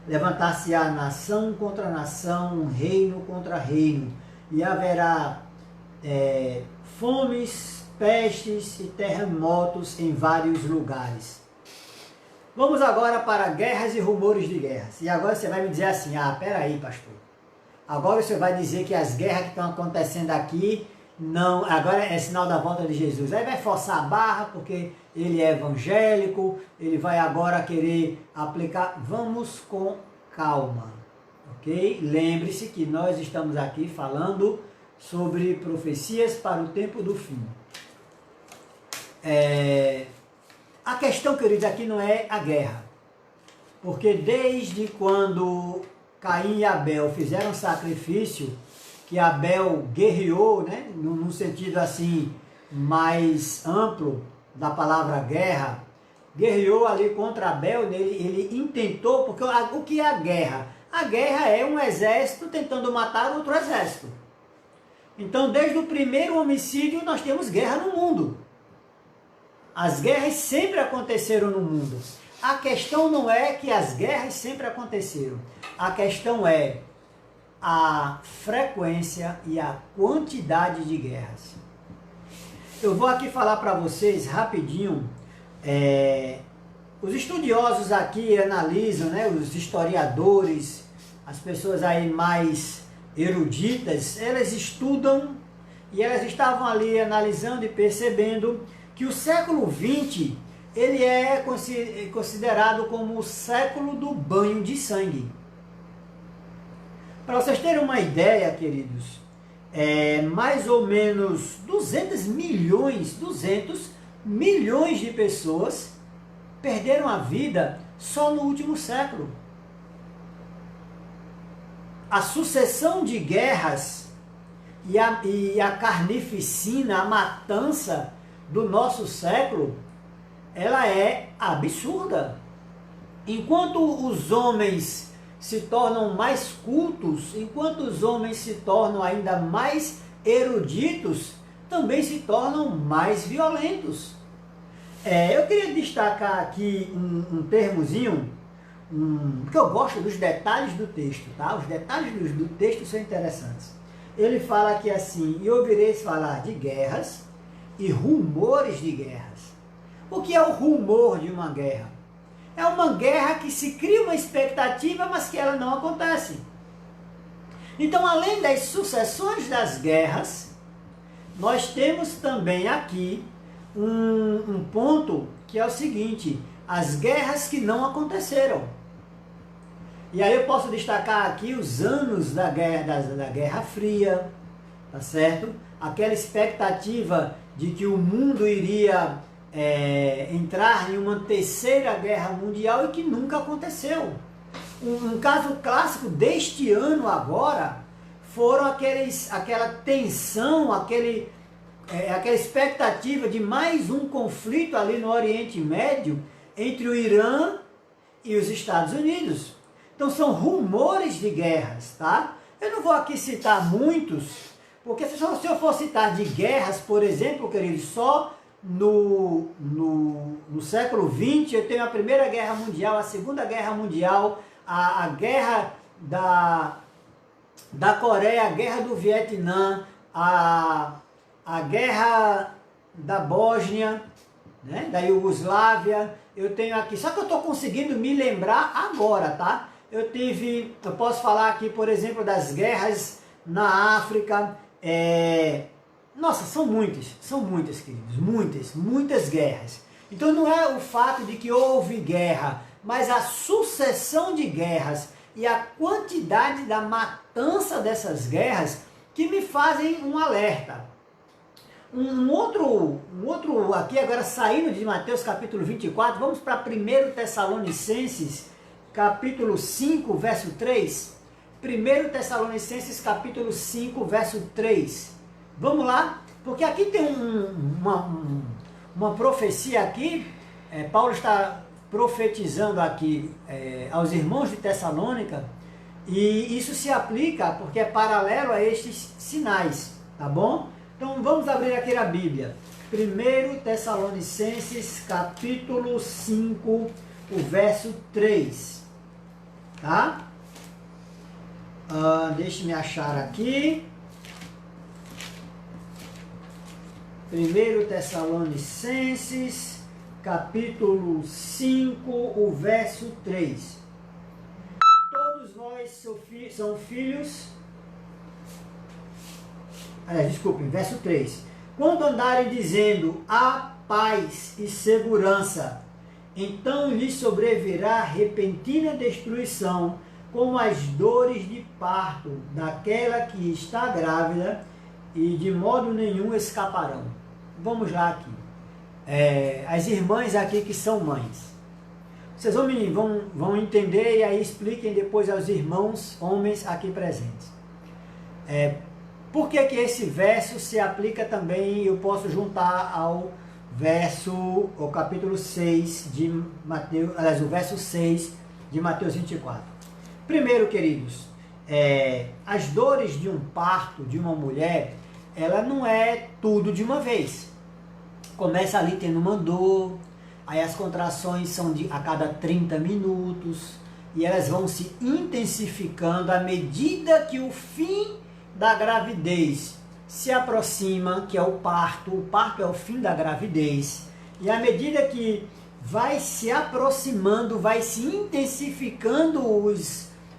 Levantar-se-á nação contra nação, reino contra reino, e haverá fomes, pestes e terremotos em vários lugares. Vamos agora para guerras e rumores de guerras. E agora você vai me dizer assim, peraí, pastor. Agora você vai dizer que as guerras que estão acontecendo aqui, não, agora é sinal da volta de Jesus. Aí vai forçar a barra, porque ele é evangélico, ele vai agora querer aplicar. Vamos com calma, ok? Lembre-se que nós estamos aqui falando sobre profecias para o tempo do fim. A questão, queridos, aqui não é a guerra. Porque desde quando Caim e Abel fizeram sacrifício, que Abel guerreou, né, num sentido assim mais amplo da palavra guerra, guerreou ali contra Abel, ele intentou, porque o que é a guerra? A guerra é um exército tentando matar outro exército. Então, desde o primeiro homicídio, nós temos guerra no mundo. As guerras sempre aconteceram no mundo. A questão não é que as guerras sempre aconteceram. A questão é a frequência e a quantidade de guerras. Eu vou aqui falar para vocês rapidinho. Os estudiosos aqui analisam, né, os historiadores, as pessoas aí mais eruditas, elas estudam e elas estavam ali analisando e percebendo que o século XX, ele é considerado como o século do banho de sangue. Para vocês terem uma ideia, queridos, mais ou menos 200 milhões de pessoas perderam a vida só no último século. A sucessão de guerras e a carnificina, a matança do nosso século, ela é absurda. Enquanto os homens se tornam mais cultos, enquanto os homens se tornam ainda mais eruditos, também se tornam mais violentos. Eu queria destacar aqui um termozinho, porque eu gosto dos detalhes do texto, tá? Os detalhes do texto são interessantes. Ele fala aqui assim: e ouvireis falar de guerras e rumores de guerras. O que é o rumor de uma guerra? É uma guerra que se cria uma expectativa, mas que ela não acontece. Então, além das sucessões das guerras, nós temos também aqui um ponto que é o seguinte: as guerras que não aconteceram. E aí eu posso destacar aqui os anos da Guerra Fria, tá certo? Aquela expectativa de que o mundo iria entrar em uma terceira guerra mundial e que nunca aconteceu. Um caso clássico deste ano agora foram aquela tensão, aquela expectativa de mais um conflito ali no Oriente Médio entre o Irã e os Estados Unidos. Então são rumores de guerras, tá? Eu não vou aqui citar muitos, porque se eu for citar de guerras, por exemplo, queridos, só no século XX eu tenho a Primeira Guerra Mundial, a Segunda Guerra Mundial, a guerra da Coreia, a guerra do Vietnã, a guerra da Bósnia, né, da Iugoslávia. Eu tenho aqui, só que eu estou conseguindo me lembrar agora, tá? Eu posso falar aqui, por exemplo, das guerras na África. Nossa, são muitas, queridos, muitas guerras. Então não é o fato de que houve guerra, mas a sucessão de guerras e a quantidade da matança dessas guerras que me fazem um alerta. Um outro aqui, agora saindo de Mateus capítulo 24, vamos para 1 Tessalonicenses capítulo 5, verso 3. 1 Tessalonicenses capítulo 5, verso 3. Vamos lá, porque aqui tem uma profecia aqui, Paulo está profetizando aqui aos irmãos de Tessalônica, e isso se aplica porque é paralelo a estes sinais, tá bom? Então vamos abrir aqui a Bíblia. 1 Tessalonicenses capítulo 5, o verso 3. Tá? Deixe-me achar aqui. 1 Tessalonicenses capítulo 5, o verso 3. Todos nós são filhos... desculpem, verso 3. Quando andarem dizendo a paz e segurança, então lhes sobrevirá repentina destruição, como as dores de parto daquela que está grávida, e de modo nenhum escaparão. Vamos lá aqui. As irmãs aqui que são mães. Vocês vão entender e aí expliquem depois aos irmãos homens aqui presentes. Por que esse verso se aplica também, eu posso juntar ao capítulo 6 de Mateus, aliás, o verso 6 de Mateus 24. Primeiro, queridos, as dores de um parto de uma mulher, ela não é tudo de uma vez. Começa ali tendo uma dor, aí as contrações são a cada 30 minutos, e elas vão se intensificando à medida que o fim da gravidez se aproxima, que é o parto é o fim da gravidez, e à medida que vai se aproximando, vai se intensificando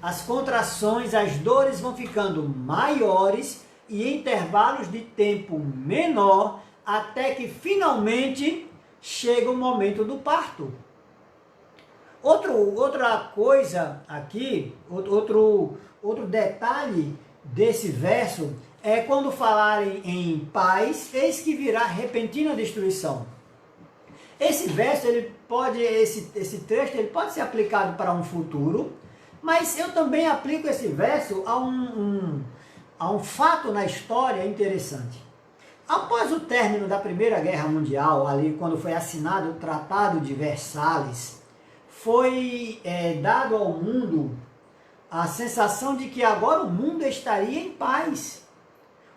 as contrações, as dores vão ficando maiores e em intervalos de tempo menor, até que finalmente chega o momento do parto. Outra coisa aqui, outro detalhe desse verso é quando falarem em paz, eis que virá repentina destruição. Esse verso, esse trecho, ele pode ser aplicado para um futuro, mas eu também aplico esse verso há um fato na história interessante. Após o término da Primeira Guerra Mundial, ali quando foi assinado o Tratado de Versalhes, foi dado ao mundo a sensação de que agora o mundo estaria em paz.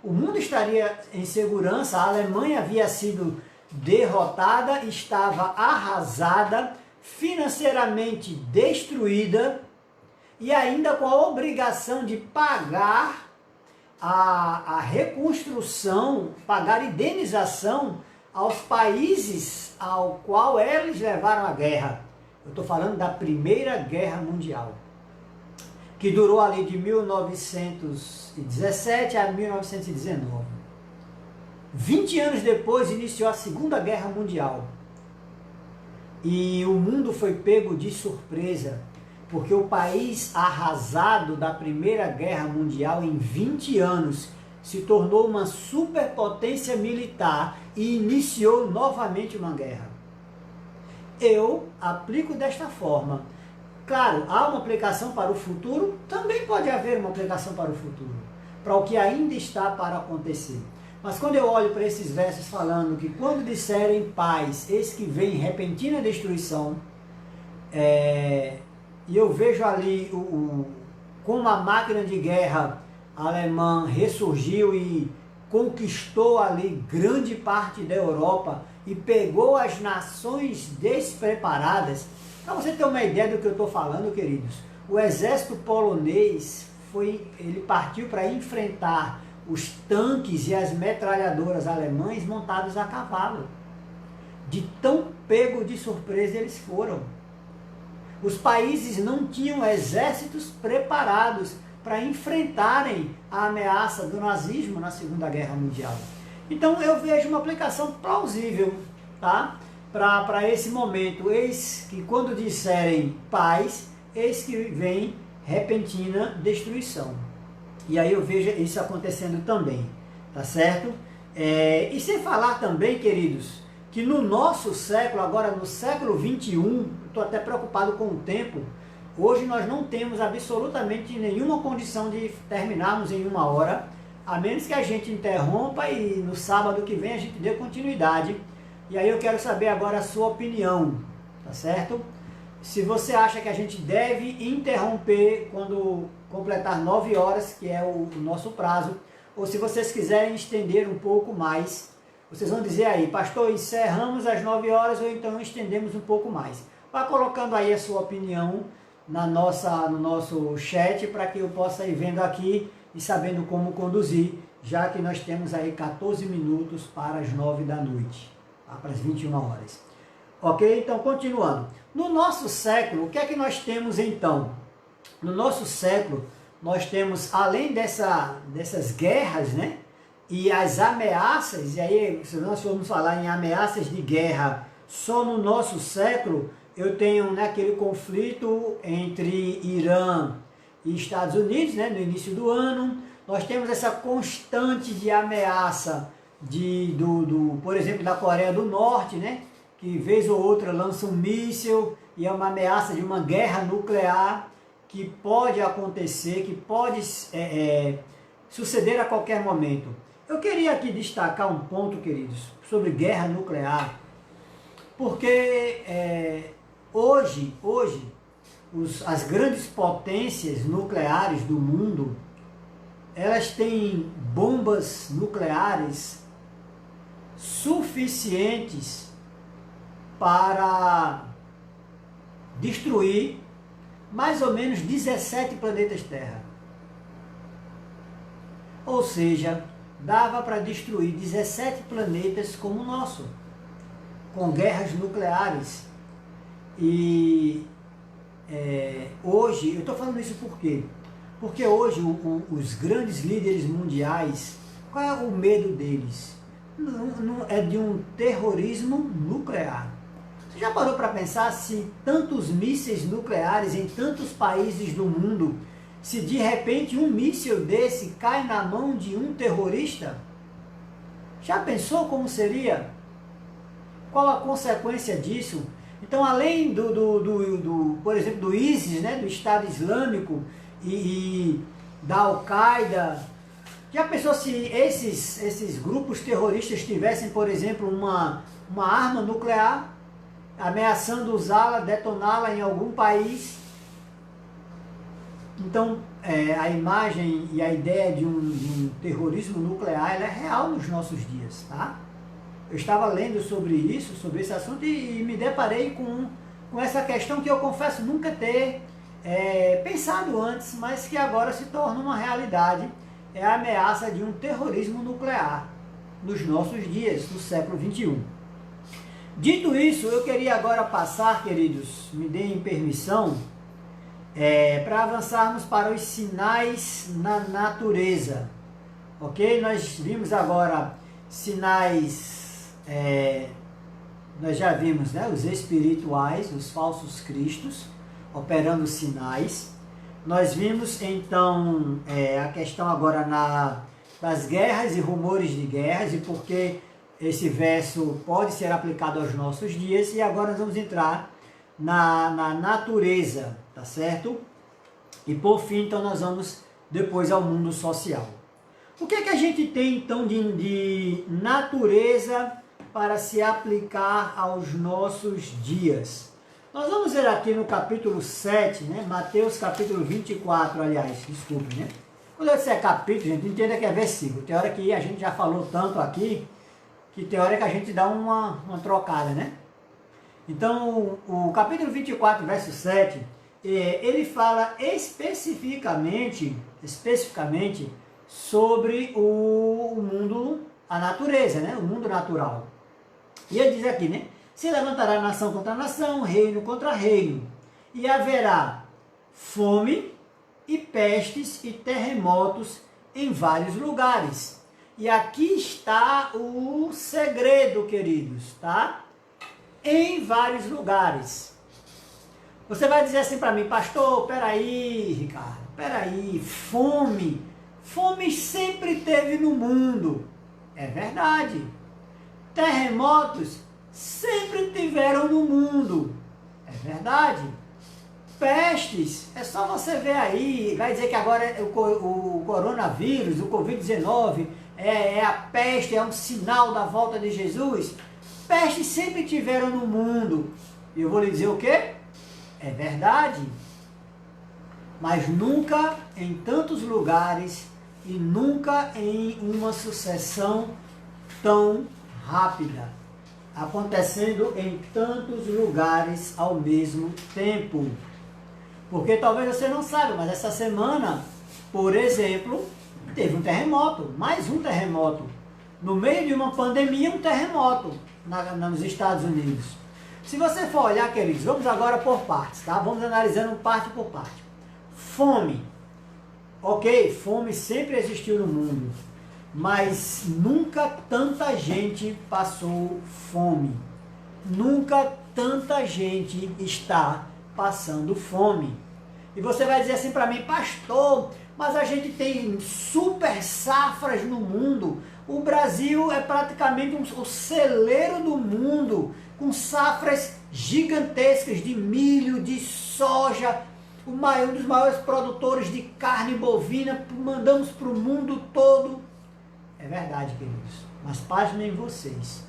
O mundo estaria em segurança, a Alemanha havia sido derrotada, estava arrasada, financeiramente destruída e ainda com a obrigação de pagar a reconstrução, pagar indenização aos países ao qual eles levaram a guerra. Eu estou falando da Primeira Guerra Mundial, que durou ali de 1917 a 1919. 20 anos depois iniciou a Segunda Guerra Mundial. E o mundo foi pego de surpresa, porque o país arrasado da Primeira Guerra Mundial em 20 anos se tornou uma superpotência militar e iniciou novamente uma guerra. Eu aplico desta forma. Claro, há uma aplicação para o futuro? Também pode haver uma aplicação para o futuro, para o que ainda está para acontecer. Mas quando eu olho para esses versos falando que quando disserem paz, eis que vem repentina destruição, e eu vejo ali como a máquina de guerra alemã ressurgiu e conquistou ali grande parte da Europa e pegou as nações despreparadas. Para você ter uma ideia do que eu estou falando, queridos, o exército polonês ele partiu para enfrentar os tanques e as metralhadoras alemães montados a cavalo. De tão pego de surpresa eles foram. Os países não tinham exércitos preparados para enfrentarem a ameaça do nazismo na Segunda Guerra Mundial. Então eu vejo uma aplicação plausível, tá? Para esse momento. Eis que quando disserem paz, eis que vem repentina destruição. E aí eu vejo isso acontecendo também, tá certo? E sem falar também, queridos, que no nosso século, agora no século 21, estou até preocupado com o tempo, hoje nós não temos absolutamente nenhuma condição de terminarmos em 1 hora, a menos que a gente interrompa e no sábado que vem a gente dê continuidade. E aí eu quero saber agora a sua opinião, tá certo? Se você acha que a gente deve interromper quando completar 9 horas, que é o nosso prazo, ou se vocês quiserem estender um pouco mais, vocês vão dizer aí, pastor, encerramos às 9 horas ou então estendemos um pouco mais. Vá colocando aí a sua opinião no nosso chat para que eu possa ir vendo aqui e sabendo como conduzir, já que nós temos aí 14 minutos para as 9 da noite, tá? Para as 21 horas. Ok? Então, continuando. No nosso século, o que é que nós temos então? No nosso século, nós temos, além dessas guerras, né? E as ameaças, e aí se nós formos falar em ameaças de guerra só no nosso século, eu tenho aquele conflito entre Irã e Estados Unidos, né, no início do ano. Nós temos essa constante de ameaça por exemplo, da Coreia do Norte, né, que vez ou outra lança um míssil e é uma ameaça de uma guerra nuclear que pode acontecer, que pode suceder a qualquer momento. Eu queria aqui destacar um ponto, queridos, sobre guerra nuclear, porque hoje as grandes potências nucleares do mundo, elas têm bombas nucleares suficientes para destruir mais ou menos 17 planetas Terra. Ou seja, dava para destruir 17 planetas como o nosso, com guerras nucleares. E hoje, eu estou falando isso por quê? Porque hoje os grandes líderes mundiais, qual é o medo deles? Não é de um terrorismo nuclear. Você já parou para pensar se tantos mísseis nucleares em tantos países do mundo, se de repente um míssil desse cai na mão de um terrorista? Já pensou como seria? Qual a consequência disso? Então, além por exemplo, do ISIS, né, do Estado Islâmico, e da Al-Qaeda, Já pensou se esses grupos terroristas tivessem, por exemplo, uma arma nuclear, ameaçando usá-la, detoná-la em algum país? Então, a imagem e a ideia de um terrorismo nuclear, ela é real nos nossos dias, tá? Eu estava lendo sobre isso, sobre esse assunto, e me deparei com essa questão que eu confesso nunca ter pensado antes, mas que agora se torna uma realidade. É a ameaça de um terrorismo nuclear nos nossos dias, no século XXI. Dito isso, eu queria agora passar, queridos, me deem permissão, para avançarmos para os sinais na natureza. Ok? Nós vimos agora sinais, nós já vimos, né, os espirituais, os falsos cristos, operando sinais. Nós vimos então a questão agora das guerras e rumores de guerras, e porque esse verso pode ser aplicado aos nossos dias. E agora nós vamos entrar na natureza, tá certo? E por fim, então, nós vamos depois ao mundo social. O que é que a gente tem então de natureza para se aplicar aos nossos dias? Nós vamos ver aqui no capítulo 7, né? Mateus capítulo 24, aliás, desculpe, né? Quando eu disser capítulo, gente, entenda que é versículo. Tem hora que a gente já falou tanto aqui, que tem hora que a gente dá uma trocada, né? Então, o capítulo 24, verso 7, ele fala especificamente sobre o mundo, a natureza, né? O mundo natural. E ele diz aqui, né? Se levantará nação contra nação, reino contra reino, e haverá fome e pestes e terremotos em vários lugares. E aqui está o segredo, queridos, tá? Em vários lugares. Você vai dizer assim para mim, pastor, peraí, Ricardo, peraí, fome sempre teve no mundo. É verdade. Terremotos sempre tiveram no mundo. É verdade. Pestes, é só você ver aí, vai dizer que agora o coronavírus, o Covid-19, é a peste, é um sinal da volta de Jesus. Pestes sempre tiveram no mundo. E eu vou lhe dizer o quê? É verdade. Mas nunca em tantos lugares e nunca em uma sucessão tão rápida, acontecendo em tantos lugares ao mesmo tempo. Porque talvez você não saiba, mas essa semana, por exemplo, teve um terremoto, mais um terremoto. No meio de uma pandemia, um terremoto nos Estados Unidos. Se você for olhar, queridos, vamos agora por partes, tá? Vamos analisando parte por parte. Fome. Ok, fome sempre existiu no mundo, mas nunca tanta gente passou fome. Nunca tanta gente está passando fome. E você vai dizer assim para mim, pastor, mas a gente tem super safras no mundo. O Brasil é praticamente o celeiro do mundo, com safras gigantescas de milho, de soja, um dos maiores produtores de carne bovina, mandamos para o mundo todo. É verdade, queridos, mas pasmem vocês.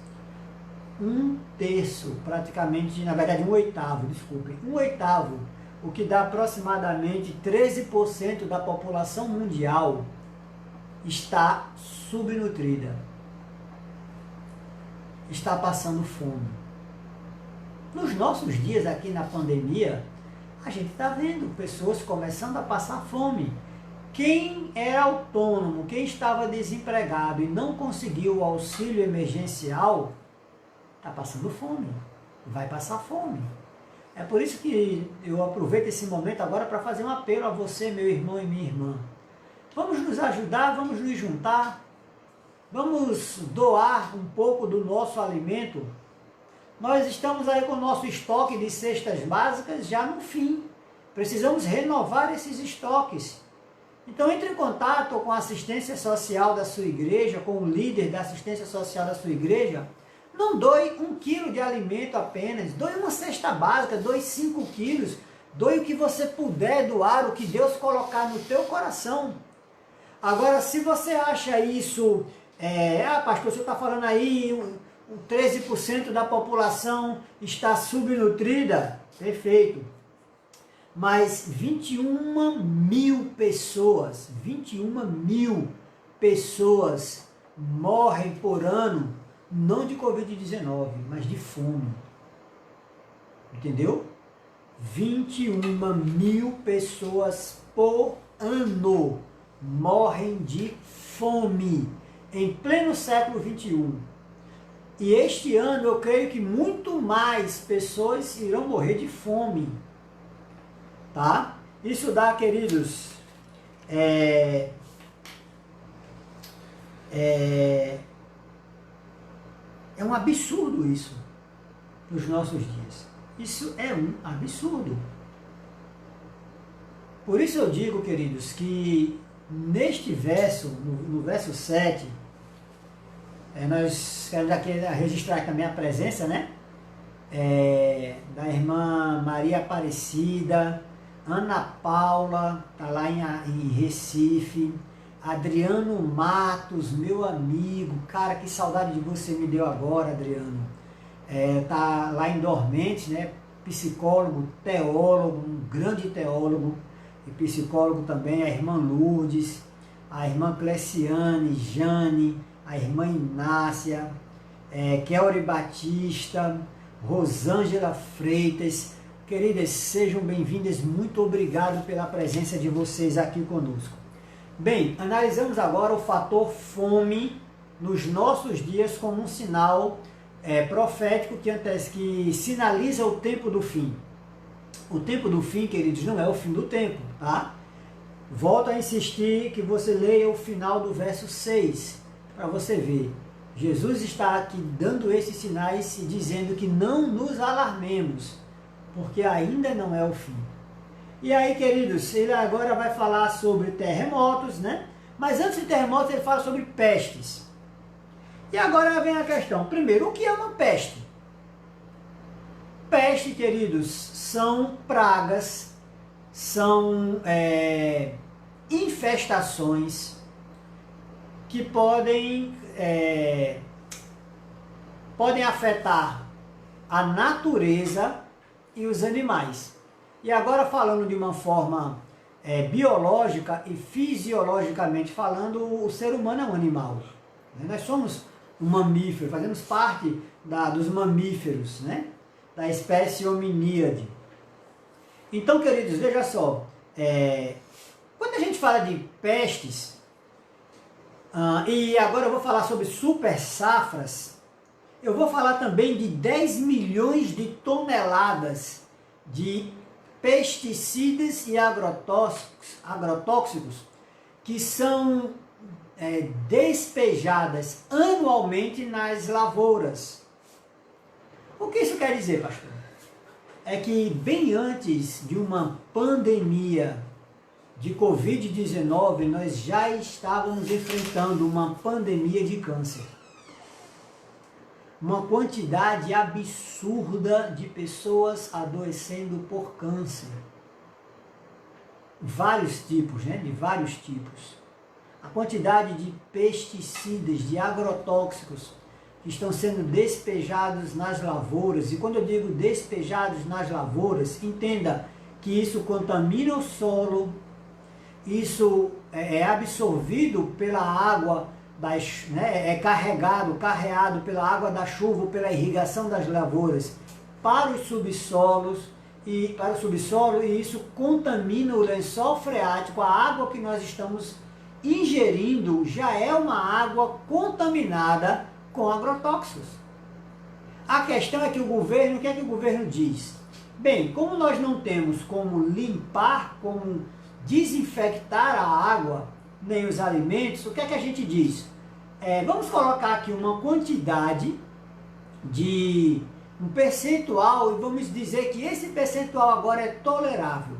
Um terço, praticamente, na verdade um oitavo, desculpem, um oitavo, o que dá aproximadamente 13% da população mundial, está subnutrida, está passando fome. Nos nossos dias aqui na pandemia, a gente está vendo pessoas começando a passar fome. Quem era autônomo, quem estava desempregado e não conseguiu o auxílio emergencial, está passando fome, vai passar fome. É por isso que eu aproveito esse momento agora para fazer um apelo a você, meu irmão e minha irmã. Vamos nos ajudar, vamos nos juntar, vamos doar um pouco do nosso alimento. Nós estamos aí com o nosso estoque de cestas básicas já no fim. Precisamos renovar esses estoques. Então entre em contato com a assistência social da sua igreja, com o líder da assistência social da sua igreja. Não doe 1 quilo de alimento apenas, doe uma cesta básica, doe 5 quilos, doe o que você puder doar, o que Deus colocar no teu coração. Agora, se você acha isso, pastor, você está falando aí, 13% da população está subnutrida, perfeito. Mas 21 mil pessoas morrem por ano, não de Covid-19, mas de fome. Entendeu? 21 mil pessoas por ano morrem de fome em pleno século 21. E este ano eu creio que muito mais pessoas irão morrer de fome. Tá? Isso dá, queridos, é um absurdo isso nos nossos dias. Isso é um absurdo. Por isso eu digo, queridos, que neste verso, no verso 7, nós queremos aqui registrar também a presença, né? Da irmã Maria Aparecida, Ana Paula, está lá em Recife, Adriano Matos, meu amigo, cara, que saudade de você me deu agora, Adriano. Tá lá em Dormente, né? Psicólogo, teólogo, um grande teólogo e psicólogo também, a irmã Lourdes, a irmã Cleciane, Jane, a irmã Inácia, Kelly Batista, Rosângela Freitas. Queridas, sejam bem-vindas, muito obrigado pela presença de vocês aqui conosco. Bem, analisamos agora o fator fome nos nossos dias como um sinal profético que sinaliza o tempo do fim. O tempo do fim, queridos, não é o fim do tempo, tá? Volto a insistir que você leia o final do verso 6, para você ver. Jesus está aqui dando esses sinais e dizendo que não nos alarmemos, porque ainda não é o fim. E aí, queridos, ele agora vai falar sobre terremotos, né? Mas antes de terremotos, ele fala sobre pestes. E agora vem a questão. Primeiro, o que é uma peste? Peste, queridos, são pragas, são infestações que podem afetar a natureza e os animais. E agora falando de uma forma biológica e fisiologicamente falando, o ser humano é um animal. Né? Nós somos um mamífero, fazemos parte dos mamíferos, né? Da espécie hominíade. Então, queridos, veja só, quando a gente fala de pestes, e agora eu vou falar sobre super safras, eu vou falar também de 10 milhões de toneladas de pesticidas e agrotóxicos que são despejadas anualmente nas lavouras. O que isso quer dizer, pastor? É que bem antes de uma pandemia de Covid-19, nós já estávamos enfrentando uma pandemia de câncer. Uma quantidade absurda de pessoas adoecendo por câncer. Vários tipos, né? De vários tipos. A quantidade de pesticidas, de agrotóxicos que estão sendo despejados nas lavouras. E quando eu digo despejados nas lavouras, entenda que isso contamina o solo, isso é absorvido pela água, carreado pela água da chuva, pela irrigação das lavouras para os subsolos e isso contamina o lençol freático. A água que nós estamos ingerindo já é uma água contaminada com agrotóxicos. A questão é que o governo, o que é que o governo diz? Bem, como nós não temos como limpar, como desinfectar a água, nem os alimentos, o que é que a gente diz? Vamos colocar aqui uma quantidade de um percentual e vamos dizer que esse percentual agora é tolerável.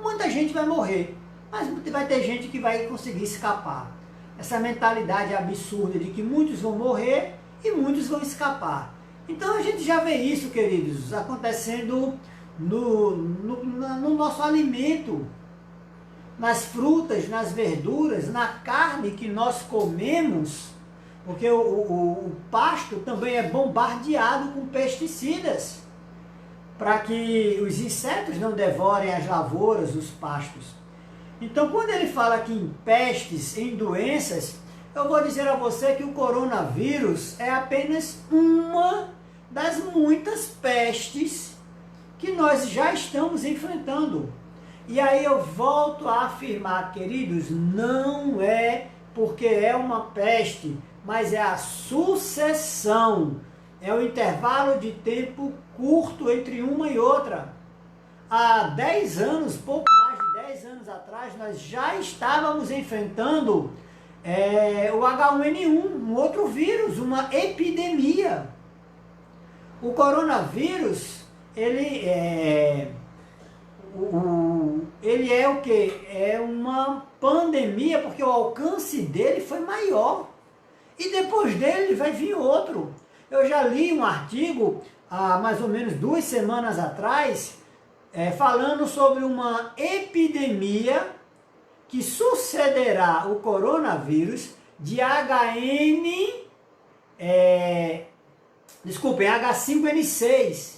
Muita gente vai morrer, mas vai ter gente que vai conseguir escapar. Essa mentalidade absurda de que muitos vão morrer e muitos vão escapar. Então a gente já vê isso, queridos, acontecendo no nosso alimento. nas frutas, nas verduras, na carne que nós comemos, porque o pasto também é bombardeado com pesticidas, para que os insetos não devorem as lavouras, os pastos. Então, quando ele fala aqui em pestes, em doenças, eu vou dizer a você que o coronavírus é apenas uma das muitas pestes que nós já estamos enfrentando. E aí eu volto a afirmar, queridos, não é porque é uma peste, mas é a sucessão, é o intervalo de tempo curto entre uma e outra. Há 10 anos, pouco mais de 10 anos atrás, nós já estávamos enfrentando o H1N1, um outro vírus, uma epidemia. O coronavírus, ele é o que? É uma pandemia, porque o alcance dele foi maior. E depois dele vai vir outro. Eu já li um artigo, há mais ou menos 2 semanas atrás, falando sobre uma epidemia que sucederá o coronavírus de H5N6,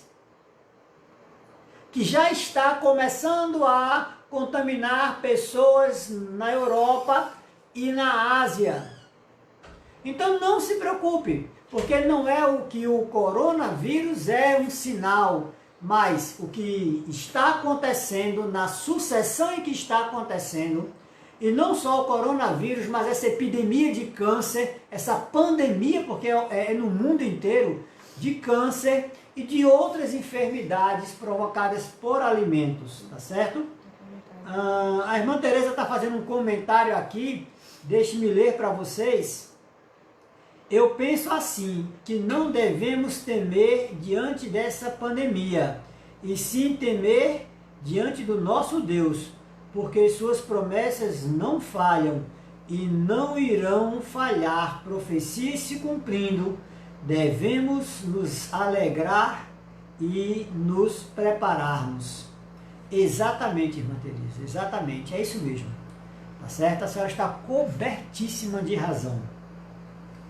que já está começando a contaminar pessoas na Europa e na Ásia. Então não se preocupe, porque não é o que o coronavírus é um sinal, mas o que está acontecendo, na sucessão em que está acontecendo, e não só o coronavírus, mas essa epidemia de câncer, essa pandemia, porque é no mundo inteiro, de câncer e de outras enfermidades provocadas por alimentos, tá certo? A irmã Tereza está fazendo um comentário aqui, deixe-me ler para vocês. Eu penso assim, que não devemos temer diante dessa pandemia, e sim temer diante do nosso Deus, porque suas promessas não falham e não irão falhar. Profecias se cumprindo, devemos nos alegrar e nos prepararmos. Exatamente, irmã Teresa, exatamente, é isso mesmo. Tá certo? A senhora está cobertíssima de razão.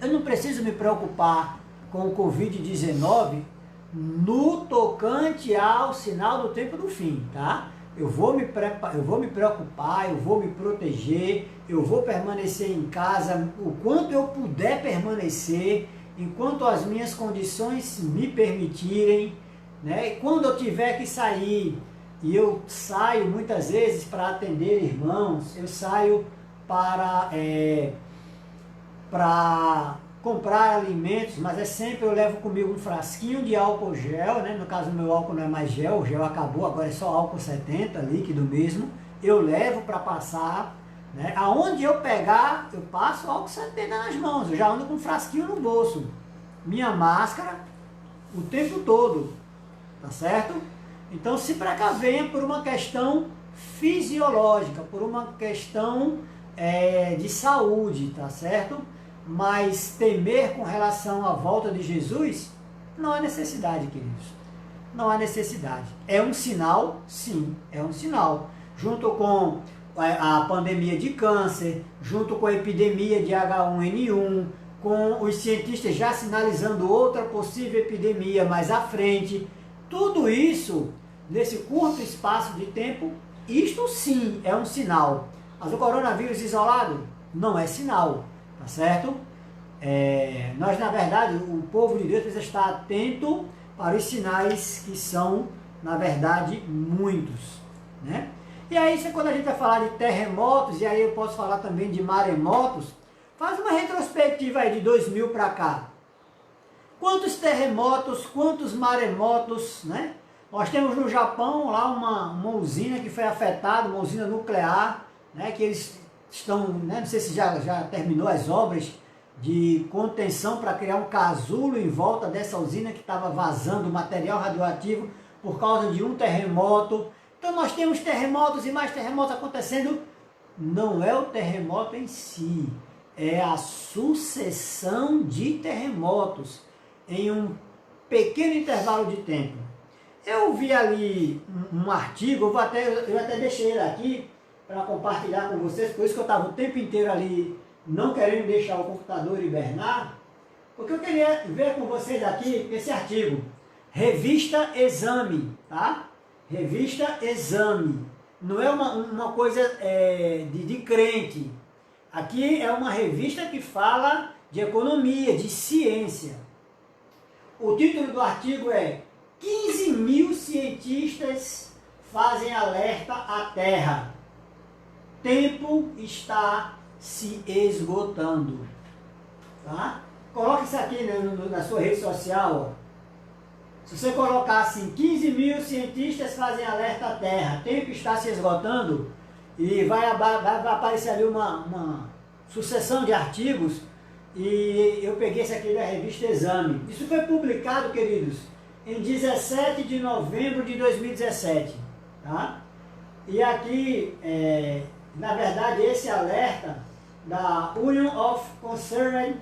Eu não preciso me preocupar com o Covid-19 no tocante ao sinal do tempo do fim, tá? Eu vou me preocupar, eu vou me proteger, eu vou permanecer em casa o quanto eu puder permanecer, enquanto as minhas condições me permitirem, né? E quando eu tiver que sair, e eu saio muitas vezes para atender irmãos, eu saio para comprar alimentos, mas sempre eu levo comigo um frasquinho de álcool gel, né? No caso, o meu álcool não é mais gel, o gel acabou, agora é só álcool 70, líquido mesmo. Eu levo para passar, né? Aonde eu pegar, eu passo álcool 70 nas mãos, eu já ando com um frasquinho no bolso. Minha máscara o tempo todo, tá certo? Então se precavenha por uma questão fisiológica, por uma questão de saúde, tá certo? Mas temer com relação à volta de Jesus, não há necessidade, queridos. Não há necessidade. É um sinal? Sim, é um sinal. Junto com a pandemia de câncer, junto com a epidemia de H1N1, com os cientistas já sinalizando outra possível epidemia mais à frente, tudo isso, nesse curto espaço de tempo, isto sim é um sinal. Mas o coronavírus isolado não é sinal. Tá certo? Nós, na verdade, o povo de Deus precisa estar atento para os sinais que são, na verdade, muitos, né? E aí, quando a gente vai falar de terremotos, e aí eu posso falar também de maremotos, faz uma retrospectiva aí de 2000 para cá. Quantos terremotos, quantos maremotos, né? Nós temos no Japão lá uma usina que foi afetada, uma usina nuclear, né? Que eles estão, né, não sei se já terminou as obras de contenção para criar um casulo em volta dessa usina que estava vazando material radioativo por causa de um terremoto. Então nós temos terremotos e mais terremotos acontecendo. Não é o terremoto em si, é a sucessão de terremotos em um pequeno intervalo de tempo. Eu vi ali um artigo, eu até deixei ele aqui, para compartilhar com vocês, por isso que eu estava o tempo inteiro ali não querendo deixar o computador hibernar, porque eu queria ver com vocês aqui esse artigo, Revista Exame, tá? Revista Exame, não é uma coisa de crente, aqui é uma revista que fala de economia, de ciência. O título do artigo é 15 mil cientistas fazem alerta à Terra. Tempo está se esgotando. Tá? Coloque isso aqui na sua rede social. Ó. Se você colocar assim, 15 mil cientistas fazem alerta à Terra, tempo está se esgotando, e vai aparecer ali uma sucessão de artigos, e eu peguei esse aqui da revista Exame. Isso foi publicado, queridos, em 17 de novembro de 2017. Tá? E aqui, na verdade, esse alerta da Union of Concerned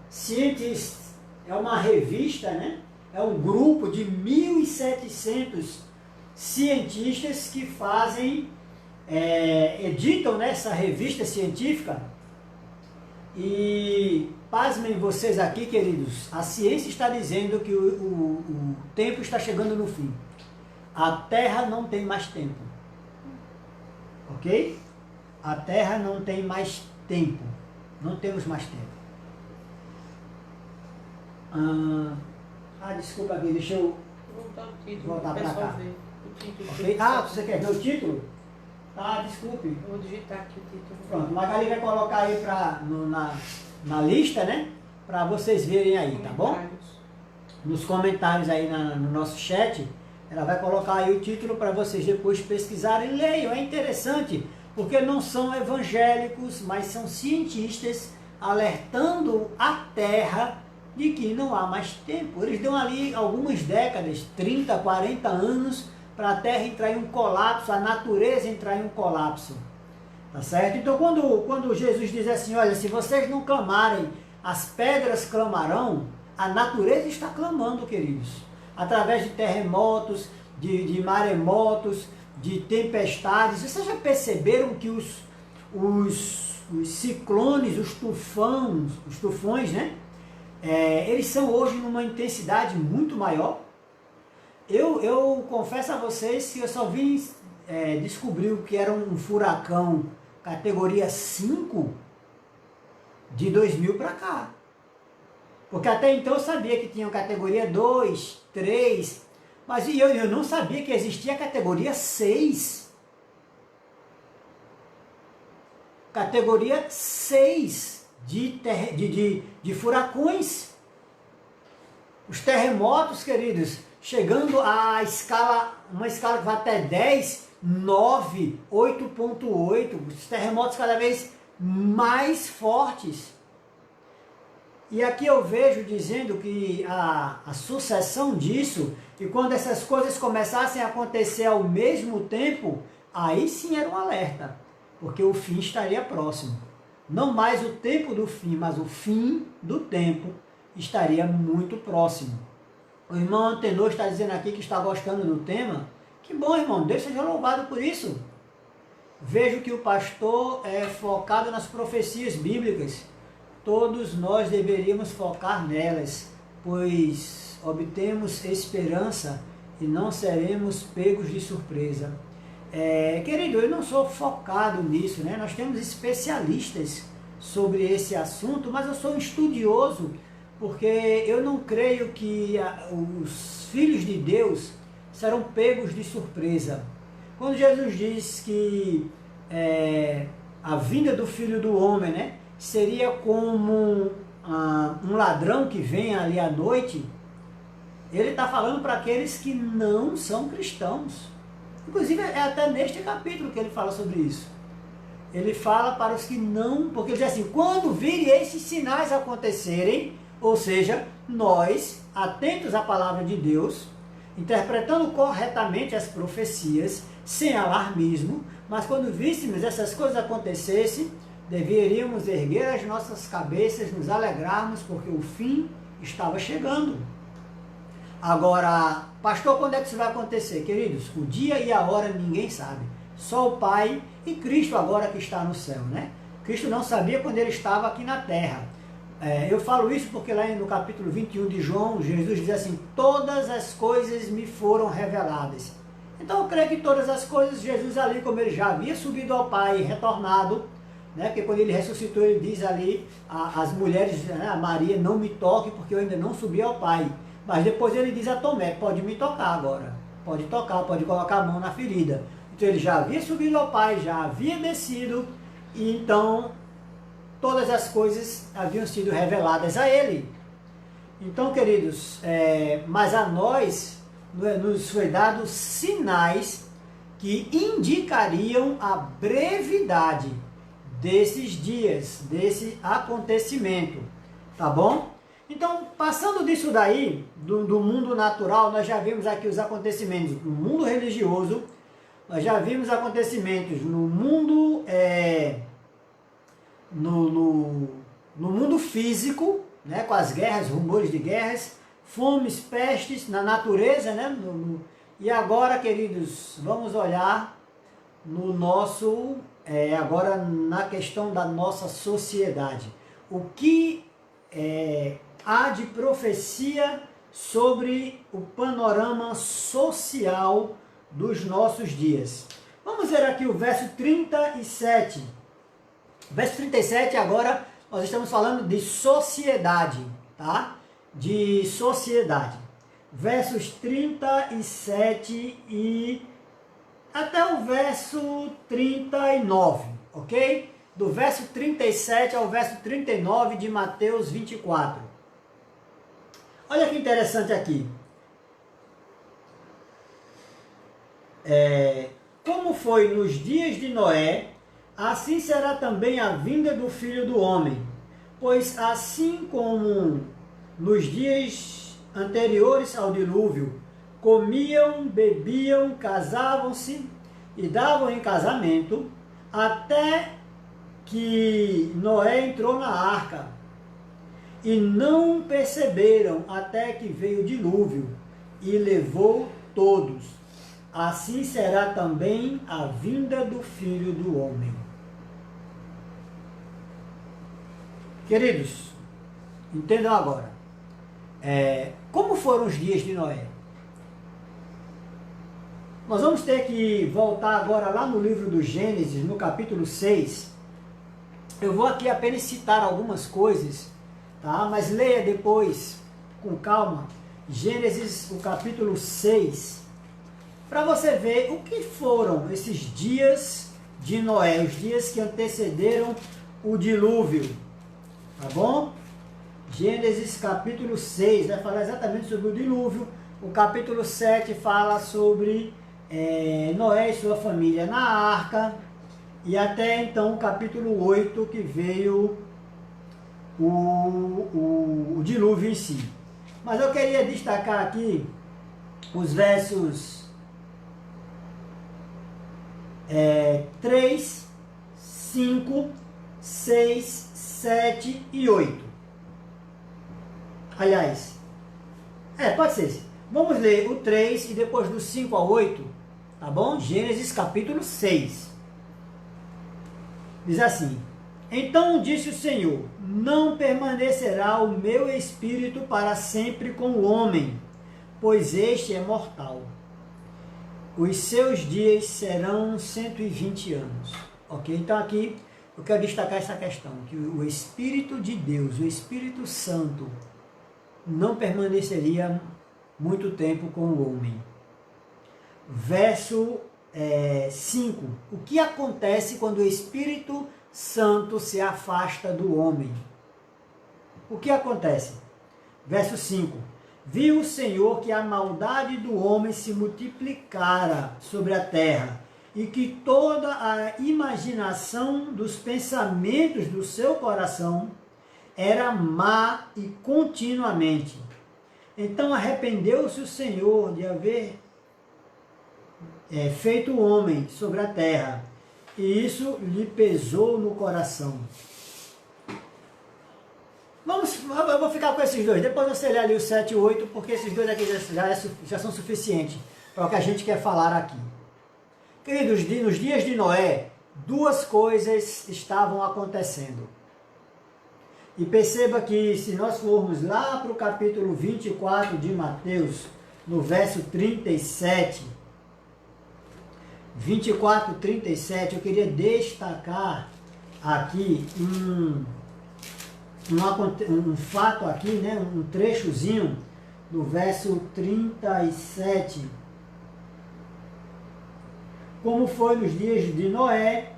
Scientists é uma revista, né? É um grupo de 1.700 cientistas que fazem, editam nessa revista científica. E pasmem vocês aqui, queridos, a ciência está dizendo que o tempo está chegando no fim. A Terra não tem mais tempo. Ok? A Terra não tem mais tempo. Não temos mais tempo. Desculpa aqui, deixa eu voltar para cá. Okay? Você quer ver o título? Desculpe.
Eu vou digitar aqui o título.
Pronto, Magali vai colocar aí na lista, né? Para vocês verem aí, tá bom? Nos comentários aí no nosso chat, ela vai colocar aí o título para vocês depois pesquisarem e leiam. É interessante, porque não são evangélicos, mas são cientistas alertando a Terra de que não há mais tempo. Eles dão ali algumas décadas, 30, 40 anos, para a Terra entrar em um colapso, a natureza entrar em um colapso. Tá certo? Então, quando Jesus diz assim, olha, se vocês não clamarem, as pedras clamarão, a natureza está clamando, queridos. Através de terremotos, de maremotos, de tempestades. Vocês já perceberam que os ciclones, os tufões, né? Eles são hoje numa intensidade muito maior. Eu confesso a vocês que eu só vim descobrir o que era um furacão categoria 5 de 2000 para cá. Porque até então eu sabia que tinha categoria 2, 3, mas eu não sabia que existia a categoria 6. Categoria 6 de furacões. Os terremotos, queridos, chegando a uma escala que vai até 10, 9, 8.8, os terremotos cada vez mais fortes. E aqui eu vejo dizendo que a sucessão disso, e quando essas coisas começassem a acontecer ao mesmo tempo, aí sim era um alerta, porque o fim estaria próximo. Não mais o tempo do fim, mas o fim do tempo estaria muito próximo. O irmão Antenor está dizendo aqui que está gostando do tema. Que bom, irmão, Deus seja louvado por isso. Vejo que o pastor é focado nas profecias bíblicas. Todos nós deveríamos focar nelas, pois obtemos esperança e não seremos pegos de surpresa. Querido, eu não sou focado nisso, né? Nós temos especialistas sobre esse assunto, mas eu sou um estudioso, porque eu não creio que os filhos de Deus serão pegos de surpresa. Quando Jesus diz que a vinda do Filho do Homem, né, seria como um ladrão que vem ali à noite, ele está falando para aqueles que não são cristãos. Inclusive, é até neste capítulo que ele fala sobre isso. Ele fala para os que não... Porque ele diz assim, quando virem esses sinais acontecerem, ou seja, nós, atentos à palavra de Deus, interpretando corretamente as profecias, sem alarmismo, mas quando víssemos essas coisas acontecerem, deveríamos erguer as nossas cabeças, nos alegrarmos, porque o fim estava chegando. Agora, pastor, quando é que isso vai acontecer? Queridos, o dia e a hora ninguém sabe. Só o Pai e Cristo agora que está no céu, né? Cristo não sabia quando ele estava aqui na terra. Eu falo isso porque lá no capítulo 21 de João, Jesus diz assim, todas as coisas me foram reveladas. Então eu creio que todas as coisas, Jesus ali, como ele já havia subido ao Pai e retornado, né? Porque quando ele ressuscitou, ele diz ali, as mulheres, né, a Maria, não me toque porque eu ainda não subi ao Pai. Mas depois ele diz a Tomé, pode me tocar agora. Pode tocar, pode colocar a mão na ferida. Então ele já havia subido ao Pai, já havia descido, e então todas as coisas haviam sido reveladas a ele. Então, queridos, mas a nós nos foi dado sinais que indicariam a brevidade desses dias, desse acontecimento, tá bom? Então, passando disso daí, do mundo natural, nós já vimos aqui os acontecimentos no mundo religioso, nós já vimos acontecimentos no mundo, no mundo físico, né, com as guerras, rumores de guerras, fomes, pestes na natureza, né, e agora, queridos, vamos olhar no nosso, agora na questão da nossa sociedade. O que há de profecia sobre o panorama social dos nossos dias? Vamos ver aqui o verso 37. Verso 37, agora nós estamos falando de sociedade, tá? De sociedade. Versos 37 e até o verso 39, ok? Do verso 37 ao verso 39 de Mateus 24. Olha que interessante aqui. Como foi nos dias de Noé, assim será também a vinda do Filho do Homem. Pois assim como nos dias anteriores ao dilúvio, comiam, bebiam, casavam-se e davam em casamento, até que Noé entrou na arca, e não perceberam até que veio o dilúvio e levou todos. Assim será também a vinda do Filho do Homem. Queridos, entendam agora. Como foram os dias de Noé? Nós vamos ter que voltar agora lá no livro do Gênesis, no capítulo 6. Eu vou aqui apenas citar algumas coisas, tá? Mas leia depois, com calma, Gênesis, o capítulo 6, para você ver o que foram esses dias de Noé, os dias que antecederam o dilúvio, tá bom? Gênesis capítulo 6 vai falar exatamente sobre o dilúvio, o capítulo 7 fala sobre Noé e sua família na arca, e até então o capítulo 8 que veio o dilúvio em si. Mas eu queria destacar aqui os versos 3, 5, 6, 7 e 8. Aliás, pode ser. Vamos ler o 3 e depois do 5 ao 8, tá bom? Gênesis capítulo 6. Diz assim: Então disse o Senhor, não permanecerá o meu espírito para sempre com o homem, pois este é mortal. Os seus dias serão 120 anos. Ok? Então aqui eu quero destacar essa questão, que o Espírito de Deus, o Espírito Santo, não permaneceria muito tempo com o homem. Verso 5. O que acontece quando o Espírito Santo se afasta do homem? O que acontece? Verso 5. Viu o Senhor que a maldade do homem se multiplicara sobre a terra, e que toda a imaginação dos pensamentos do seu coração era má e continuamente. Então arrependeu-se o Senhor de haver feito o homem sobre a terra, e isso lhe pesou no coração. Eu vou ficar com esses dois, depois você lê ali o 7 e o 8, porque esses dois aqui já são suficientes para o que a gente quer falar aqui. Queridos, nos dias de Noé, duas coisas estavam acontecendo. E perceba que se nós formos lá para o capítulo 24 de Mateus, no verso 37, 24, 37, eu queria destacar aqui um fato aqui, né, um trechozinho do verso 37. Como foi nos dias de Noé,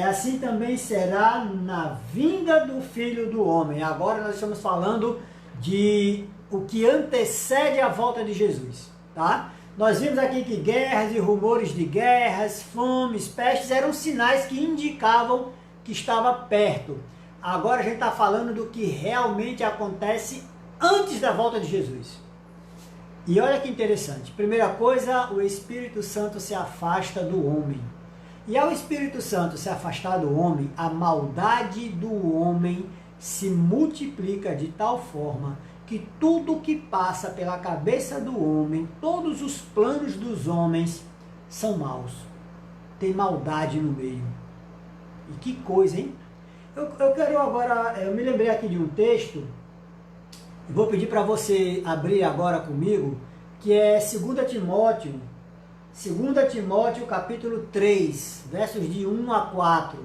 assim também será na vinda do Filho do Homem. Agora nós estamos falando de o que antecede a volta de Jesus, tá? Nós vimos aqui que guerras e rumores de guerras, fomes, pestes eram sinais que indicavam que estava perto. Agora a gente está falando do que realmente acontece antes da volta de Jesus. E olha que interessante. Primeira coisa, o Espírito Santo se afasta do homem. E ao Espírito Santo se afastar do homem, a maldade do homem se multiplica de tal forma que tudo que passa pela cabeça do homem, todos os planos dos homens são maus. Tem maldade no meio. E que coisa, hein? Eu quero agora, eu me lembrei aqui de um texto, vou pedir para você abrir agora comigo, que é 2 Timóteo capítulo 3, versos de 1 a 4.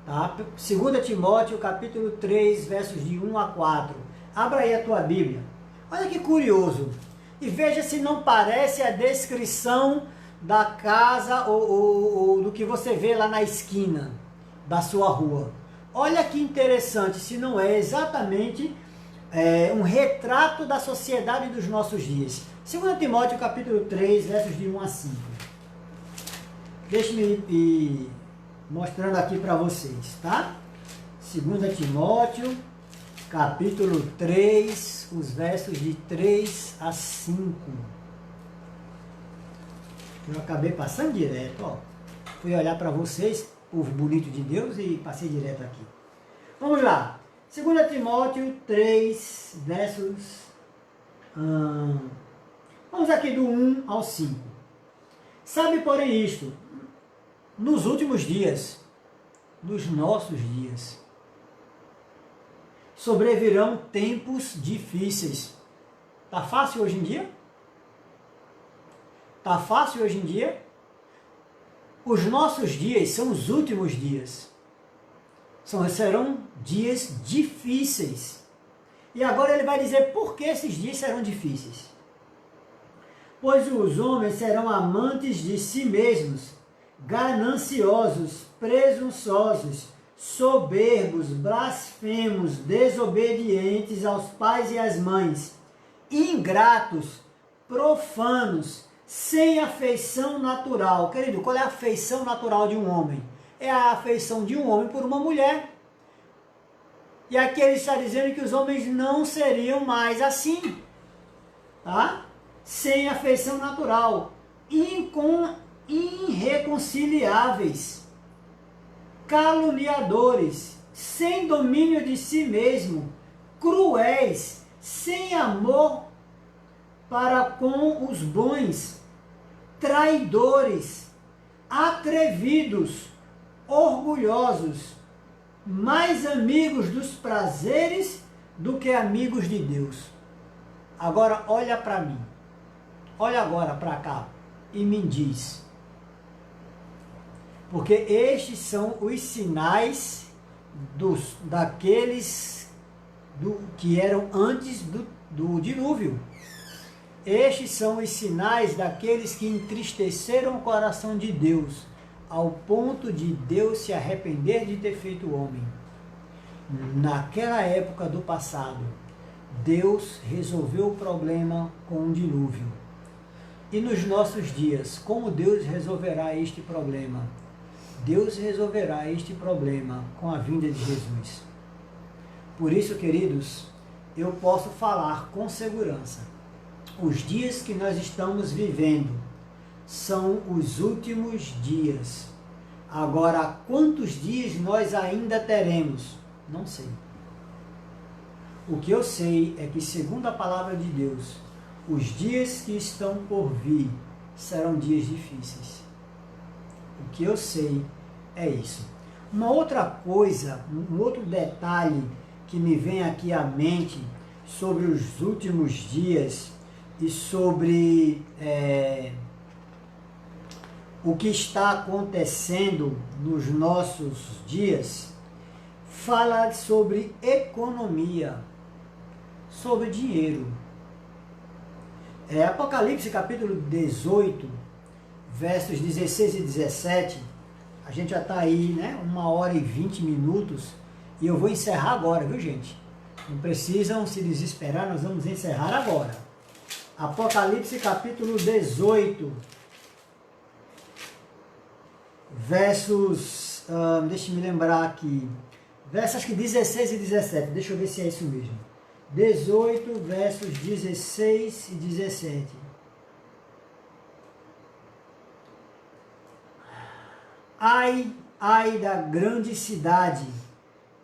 Tá? 2 Timóteo capítulo 3, versos de 1 a 4. Abra aí a tua Bíblia. Olha que curioso. E veja se não parece a descrição da casa ou do que você vê lá na esquina da sua rua. Olha que interessante, se não é exatamente um retrato da sociedade dos nossos dias. 2 Timóteo capítulo 3, versos de 1 a 5. Deixe-me ir mostrando aqui para vocês, tá? 2 Timóteo capítulo 3, os versos de 3 a 5. Eu acabei passando direto, ó. Fui olhar para vocês, povo bonito de Deus, e passei direto aqui. Vamos lá. 2 Timóteo 3, versos... vamos aqui do 1 ao 5. Sabe, porém, isto, nos últimos dias, nos nossos dias, sobrevirão tempos difíceis. Tá fácil hoje em dia? Tá fácil hoje em dia? Os nossos dias são os últimos dias. Serão dias difíceis. E agora ele vai dizer por que esses dias serão difíceis. Pois os homens serão amantes de si mesmos, gananciosos, presunçosos, soberbos, blasfemos, desobedientes aos pais e às mães, ingratos, profanos, sem afeição natural. Querido, qual é a afeição natural de um homem? É a afeição de um homem por uma mulher. E aqui ele está dizendo que os homens não seriam mais assim, tá? Sem afeição natural, irreconciliáveis, caluniadores, sem domínio de si mesmo, cruéis, sem amor para com os bons, traidores, atrevidos, orgulhosos, mais amigos dos prazeres do que amigos de Deus. Agora olha para mim, olha agora para cá e me diz, porque estes são os sinais daqueles que eram antes do dilúvio. Estes são os sinais daqueles que entristeceram o coração de Deus, ao ponto de Deus se arrepender de ter feito o homem. Naquela época do passado, Deus resolveu o problema com um dilúvio. E nos nossos dias, como Deus resolverá este problema? Deus resolverá este problema com a vinda de Jesus. Por isso, queridos, eu posso falar com segurança. Os dias que nós estamos vivendo são os últimos dias. Agora, quantos dias nós ainda teremos? Não sei. O que eu sei é que, segundo a palavra de Deus, os dias que estão por vir serão dias difíceis. O que eu sei é isso. Uma outra coisa, um outro detalhe que me vem aqui à mente sobre os últimos dias e sobre o que está acontecendo nos nossos dias, fala sobre economia, sobre dinheiro. Apocalipse capítulo 18, versos 16 e 17, a gente já está aí, né? 1h20, e eu vou encerrar agora, viu, gente? Não precisam se desesperar, nós vamos encerrar agora. Apocalipse capítulo 18, versos, deixa eu me lembrar aqui, versos acho que 16 e 17, deixa eu ver se é isso mesmo. 18, versos 16 e 17. Ai da grande cidade,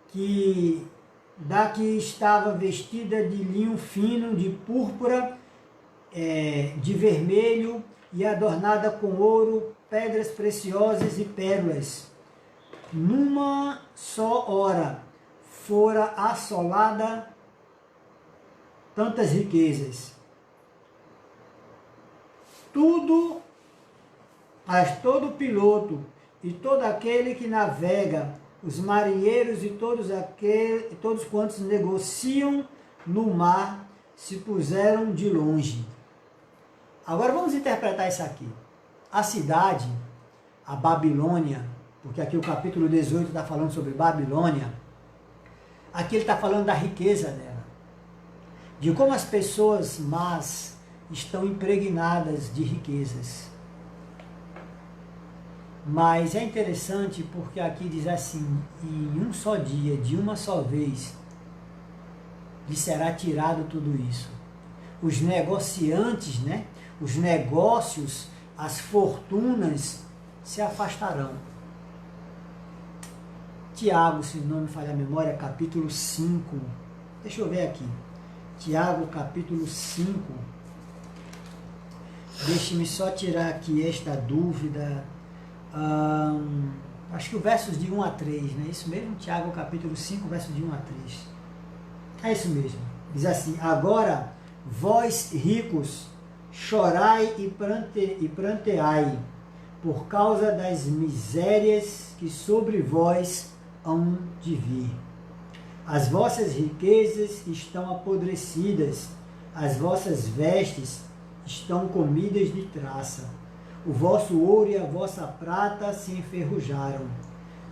que estava vestida de linho fino, de púrpura, de vermelho, e adornada com ouro, pedras preciosas e pérolas. Numa só hora fora assolada tantas riquezas. Todo piloto e todo aquele que navega, os marinheiros e todos quantos negociam no mar, se puseram de longe. Agora vamos interpretar isso aqui. A cidade, a Babilônia, porque aqui o capítulo 18 está falando sobre Babilônia, aqui ele está falando da riqueza dela, de como as pessoas más estão impregnadas de riquezas. Mas é interessante porque aqui diz assim, em um só dia, de uma só vez, lhe será tirado tudo isso. Os negociantes, né? Os negócios, as fortunas se afastarão. Tiago, se não me falha a memória, capítulo 5. Deixa eu ver aqui. Tiago, capítulo 5. Deixe-me só tirar aqui esta dúvida. Acho que o versos de 1 a 3, não é isso mesmo? Tiago, capítulo 5, versos de 1 a 3. É isso mesmo. Diz assim, agora, vós ricos, chorai e pranteai, por causa das misérias que sobre vós hão de vir. As vossas riquezas estão apodrecidas, as vossas vestes estão comidas de traça. O vosso ouro e a vossa prata se enferrujaram.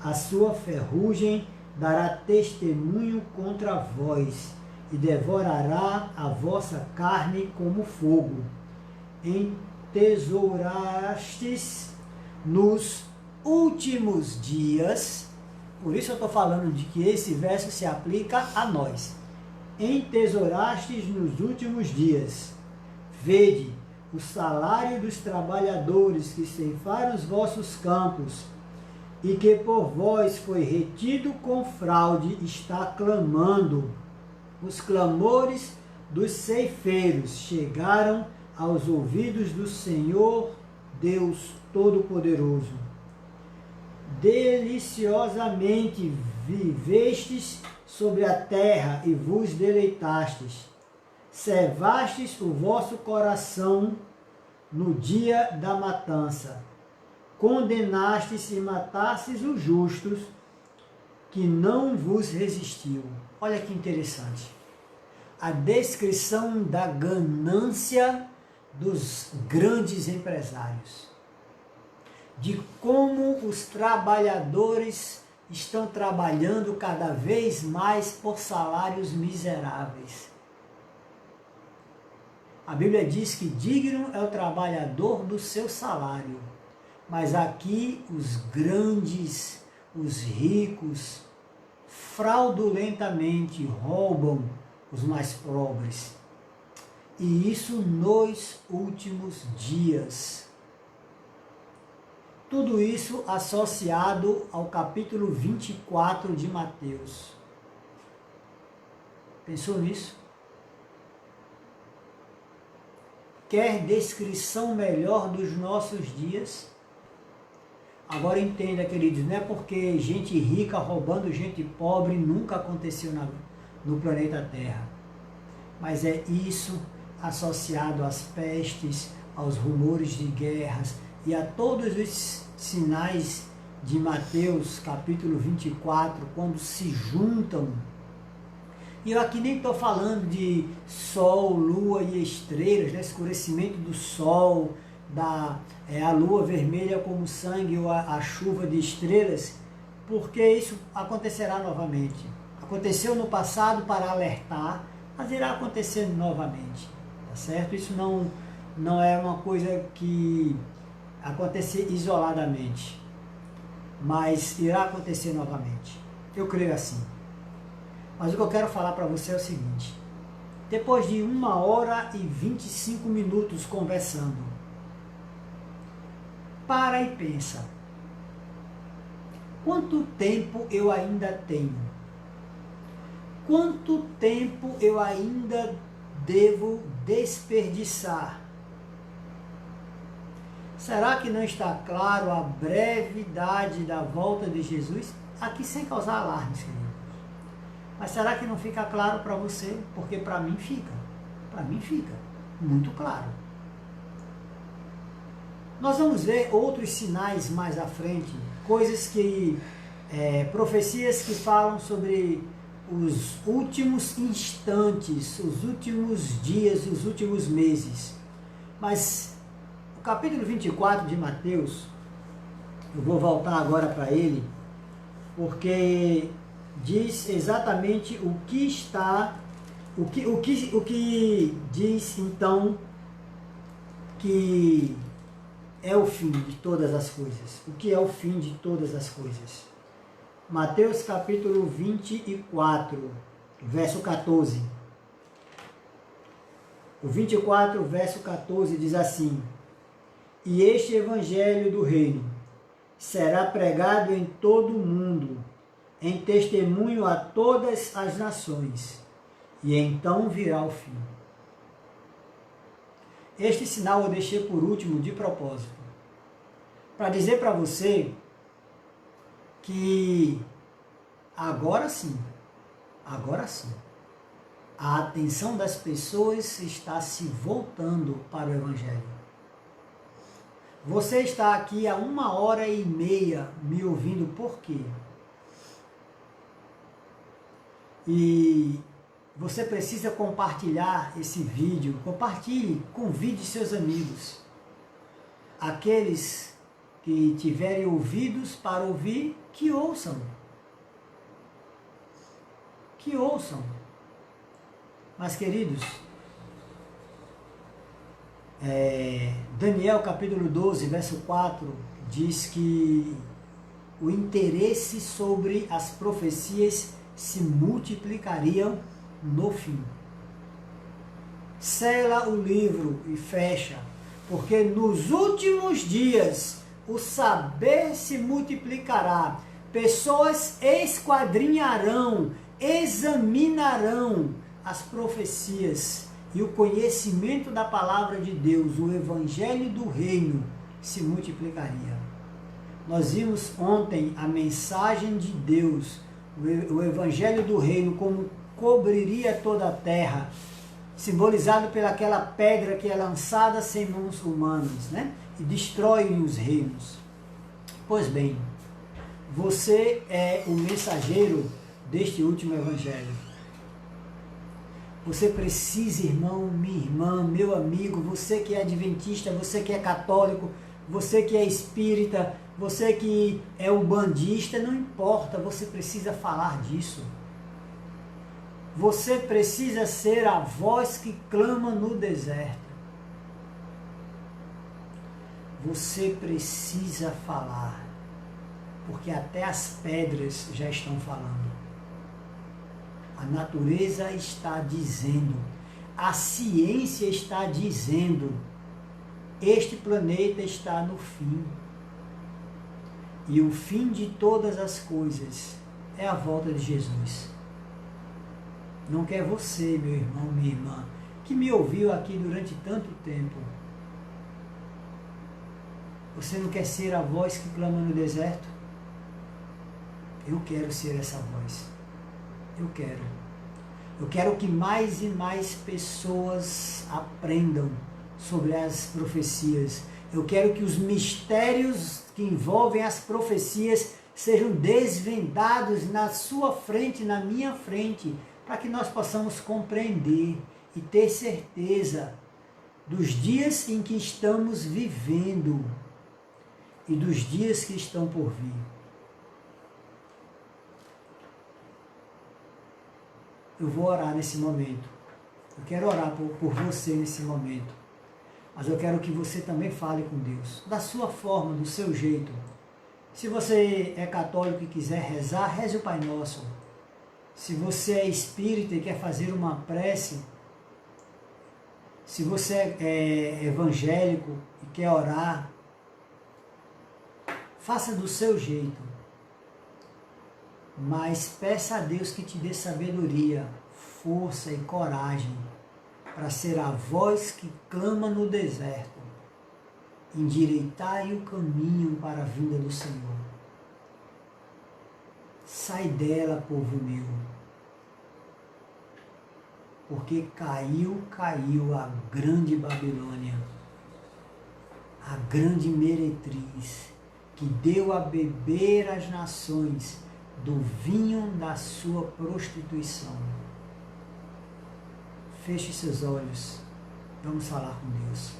A sua ferrugem dará testemunho contra vós, e devorará a vossa carne como fogo. Entesourastes nos últimos dias, por isso eu estou falando de que esse verso se aplica a nós. Entesourastes nos últimos dias. Vede, o salário dos trabalhadores que ceifaram os vossos campos, e que por vós foi retido com fraude, está clamando. Os clamores dos ceifeiros chegaram aos ouvidos do Senhor Deus Todo-Poderoso. Deliciosamente vivestes sobre a terra e vos deleitastes. Servastes o vosso coração no dia da matança. Condenastes e matastes os justos, que não vos resistiu. Olha que interessante. A descrição da ganância dos grandes empresários. De como os trabalhadores estão trabalhando cada vez mais por salários miseráveis. A Bíblia diz que digno é o trabalhador do seu salário. Mas aqui os grandes, os ricos, fraudulentamente roubam os mais pobres. E isso nos últimos dias. Tudo isso associado ao capítulo 24 de Mateus. Pensou nisso? quer descrição melhor dos nossos dias? Agora entenda, queridos, não é porque gente rica roubando gente pobre nunca aconteceu no planeta Terra. Mas é isso associado às pestes, aos rumores de guerras e a todos os sinais de Mateus capítulo 24, quando se juntam. E eu aqui nem estou falando de sol, lua e estrelas, né? Escurecimento do sol, a lua vermelha como sangue ou a chuva de estrelas, porque isso acontecerá novamente. Aconteceu no passado para alertar, mas irá acontecer novamente, tá certo? Isso não é uma coisa que acontecer isoladamente, mas irá acontecer novamente. Eu creio assim. Mas o que eu quero falar para você é o seguinte: depois de 1h25 conversando, para e pensa, quanto tempo eu ainda tenho? Quanto tempo eu ainda devo desperdiçar? Será que não está claro a brevidade da volta de Jesus? Aqui sem causar alarmes, queridos. Mas será que não fica claro para você? Porque para mim fica. Para mim fica muito claro. Nós vamos ver outros sinais mais à frente, coisas que, profecias que falam sobre os últimos instantes, os últimos dias, os últimos meses. Mas o capítulo 24 de Mateus, eu vou voltar agora para ele, porque diz exatamente o que está, o que diz então que é o fim de todas as coisas. O que é o fim de todas as coisas? Mateus capítulo 24, verso 14. O 24, verso 14 diz assim: E este evangelho do reino será pregado em todo o mundo, em testemunho a todas as nações, e então virá o fim. Este sinal eu deixei por último de propósito, para dizer para você que agora sim, a atenção das pessoas está se voltando para o Evangelho. Você está aqui há 1h30 me ouvindo por quê? E você precisa compartilhar esse vídeo. Compartilhe, convide seus amigos. Aqueles que tiverem ouvidos para ouvir, que ouçam. Que ouçam. Mas, queridos, Daniel capítulo 12, verso 4, diz que o interesse sobre as profecias se multiplicariam no fim. Sela o livro e fecha, porque nos últimos dias o saber se multiplicará, pessoas esquadrinharão, examinarão as profecias e o conhecimento da palavra de Deus, o evangelho do reino se multiplicaria. Nós vimos ontem a mensagem de Deus, o evangelho do reino, como cobriria toda a terra, simbolizado pelaquela pedra que é lançada sem mãos humanas, né? E destrói os reinos. Pois bem, você é o mensageiro deste último evangelho. Você precisa, irmão, minha irmã, meu amigo, você que é adventista, você que é católico, você que é espírita, você que é umbandista, não importa, você precisa falar disso. Você precisa ser a voz que clama no deserto. Você precisa falar, porque até as pedras já estão falando. A natureza está dizendo, a ciência está dizendo, este planeta está no fim. E o fim de todas as coisas é a volta de Jesus. Não quer você, meu irmão, minha irmã, que me ouviu aqui durante tanto tempo, você não quer ser a voz que clama no deserto? Eu quero ser essa voz. Eu quero. Eu quero que mais e mais pessoas aprendam sobre as profecias. Eu quero que os mistérios que envolvem as profecias sejam desvendados na sua frente, na minha frente, para que nós possamos compreender e ter certeza dos dias em que estamos vivendo e dos dias que estão por vir. Eu vou orar nesse momento. Eu quero orar por você nesse momento. Mas eu quero que você também fale com Deus, da sua forma, do seu jeito. Se você é católico e quiser rezar, reze o Pai Nosso. Se você é espírita e quer fazer uma prece, se você é evangélico e quer orar, faça do seu jeito. Mas peça a Deus que te dê sabedoria, força e coragem para ser a voz que clama no deserto. Endireitai o caminho para a vinda do Senhor. Sai dela, povo meu, porque caiu a grande Babilônia, a grande meretriz, que deu a beber às nações do vinho da sua prostituição. Feche seus olhos, vamos falar com Deus.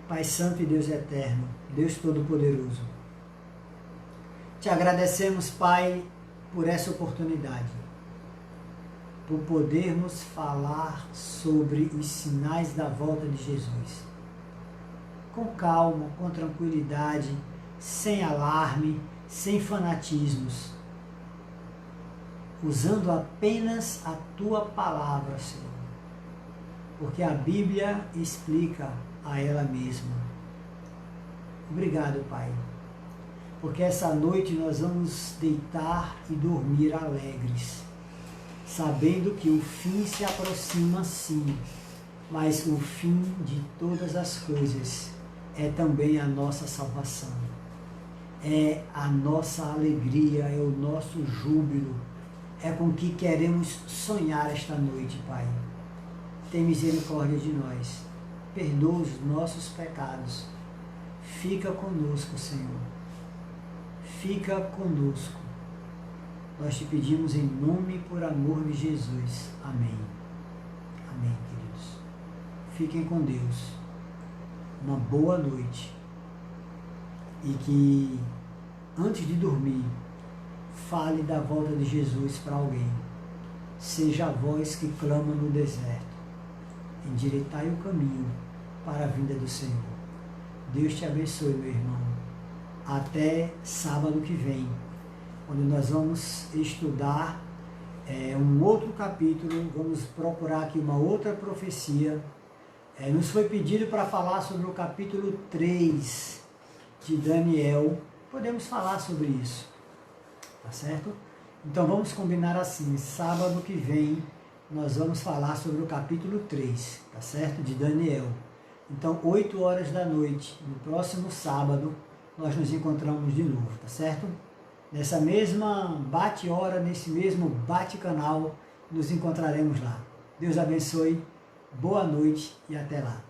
Pai Santo e Deus Eterno, Deus Todo-Poderoso, te agradecemos, Pai, por essa oportunidade, por podermos falar sobre os sinais da volta de Jesus. Com calma, com tranquilidade, sem alarme, sem fanatismos, usando apenas a Tua palavra, Senhor, porque a Bíblia explica a ela mesma. Obrigado, Pai, porque essa noite nós vamos deitar e dormir alegres, sabendo que o fim se aproxima sim, mas o fim de todas as coisas é também a nossa salvação, é a nossa alegria, é o nosso júbilo, é com que queremos sonhar esta noite, Pai. Tem misericórdia de nós, perdoa os nossos pecados, fica conosco, Senhor, fica conosco. Nós te pedimos em nome e por amor de Jesus. Amém. Amém, queridos. Fiquem com Deus. Uma boa noite. E que, antes de dormir, fale da volta de Jesus para alguém. Seja a voz que clama no deserto. Endireitai o caminho para a vinda do Senhor. Deus te abençoe, meu irmão. Até sábado que vem, onde nós vamos estudar um outro capítulo, vamos procurar aqui uma outra profecia. Nos foi pedido para falar sobre o capítulo 3 de Daniel. Podemos falar sobre isso, tá certo? Então vamos combinar assim, sábado que vem nós vamos falar sobre o capítulo 3, tá certo? De Daniel. Então 8 horas da noite, no próximo sábado, nós nos encontramos de novo, tá certo? Nessa mesma bate-hora, nesse mesmo bate-canal, nos encontraremos lá. Deus abençoe, boa noite e até lá.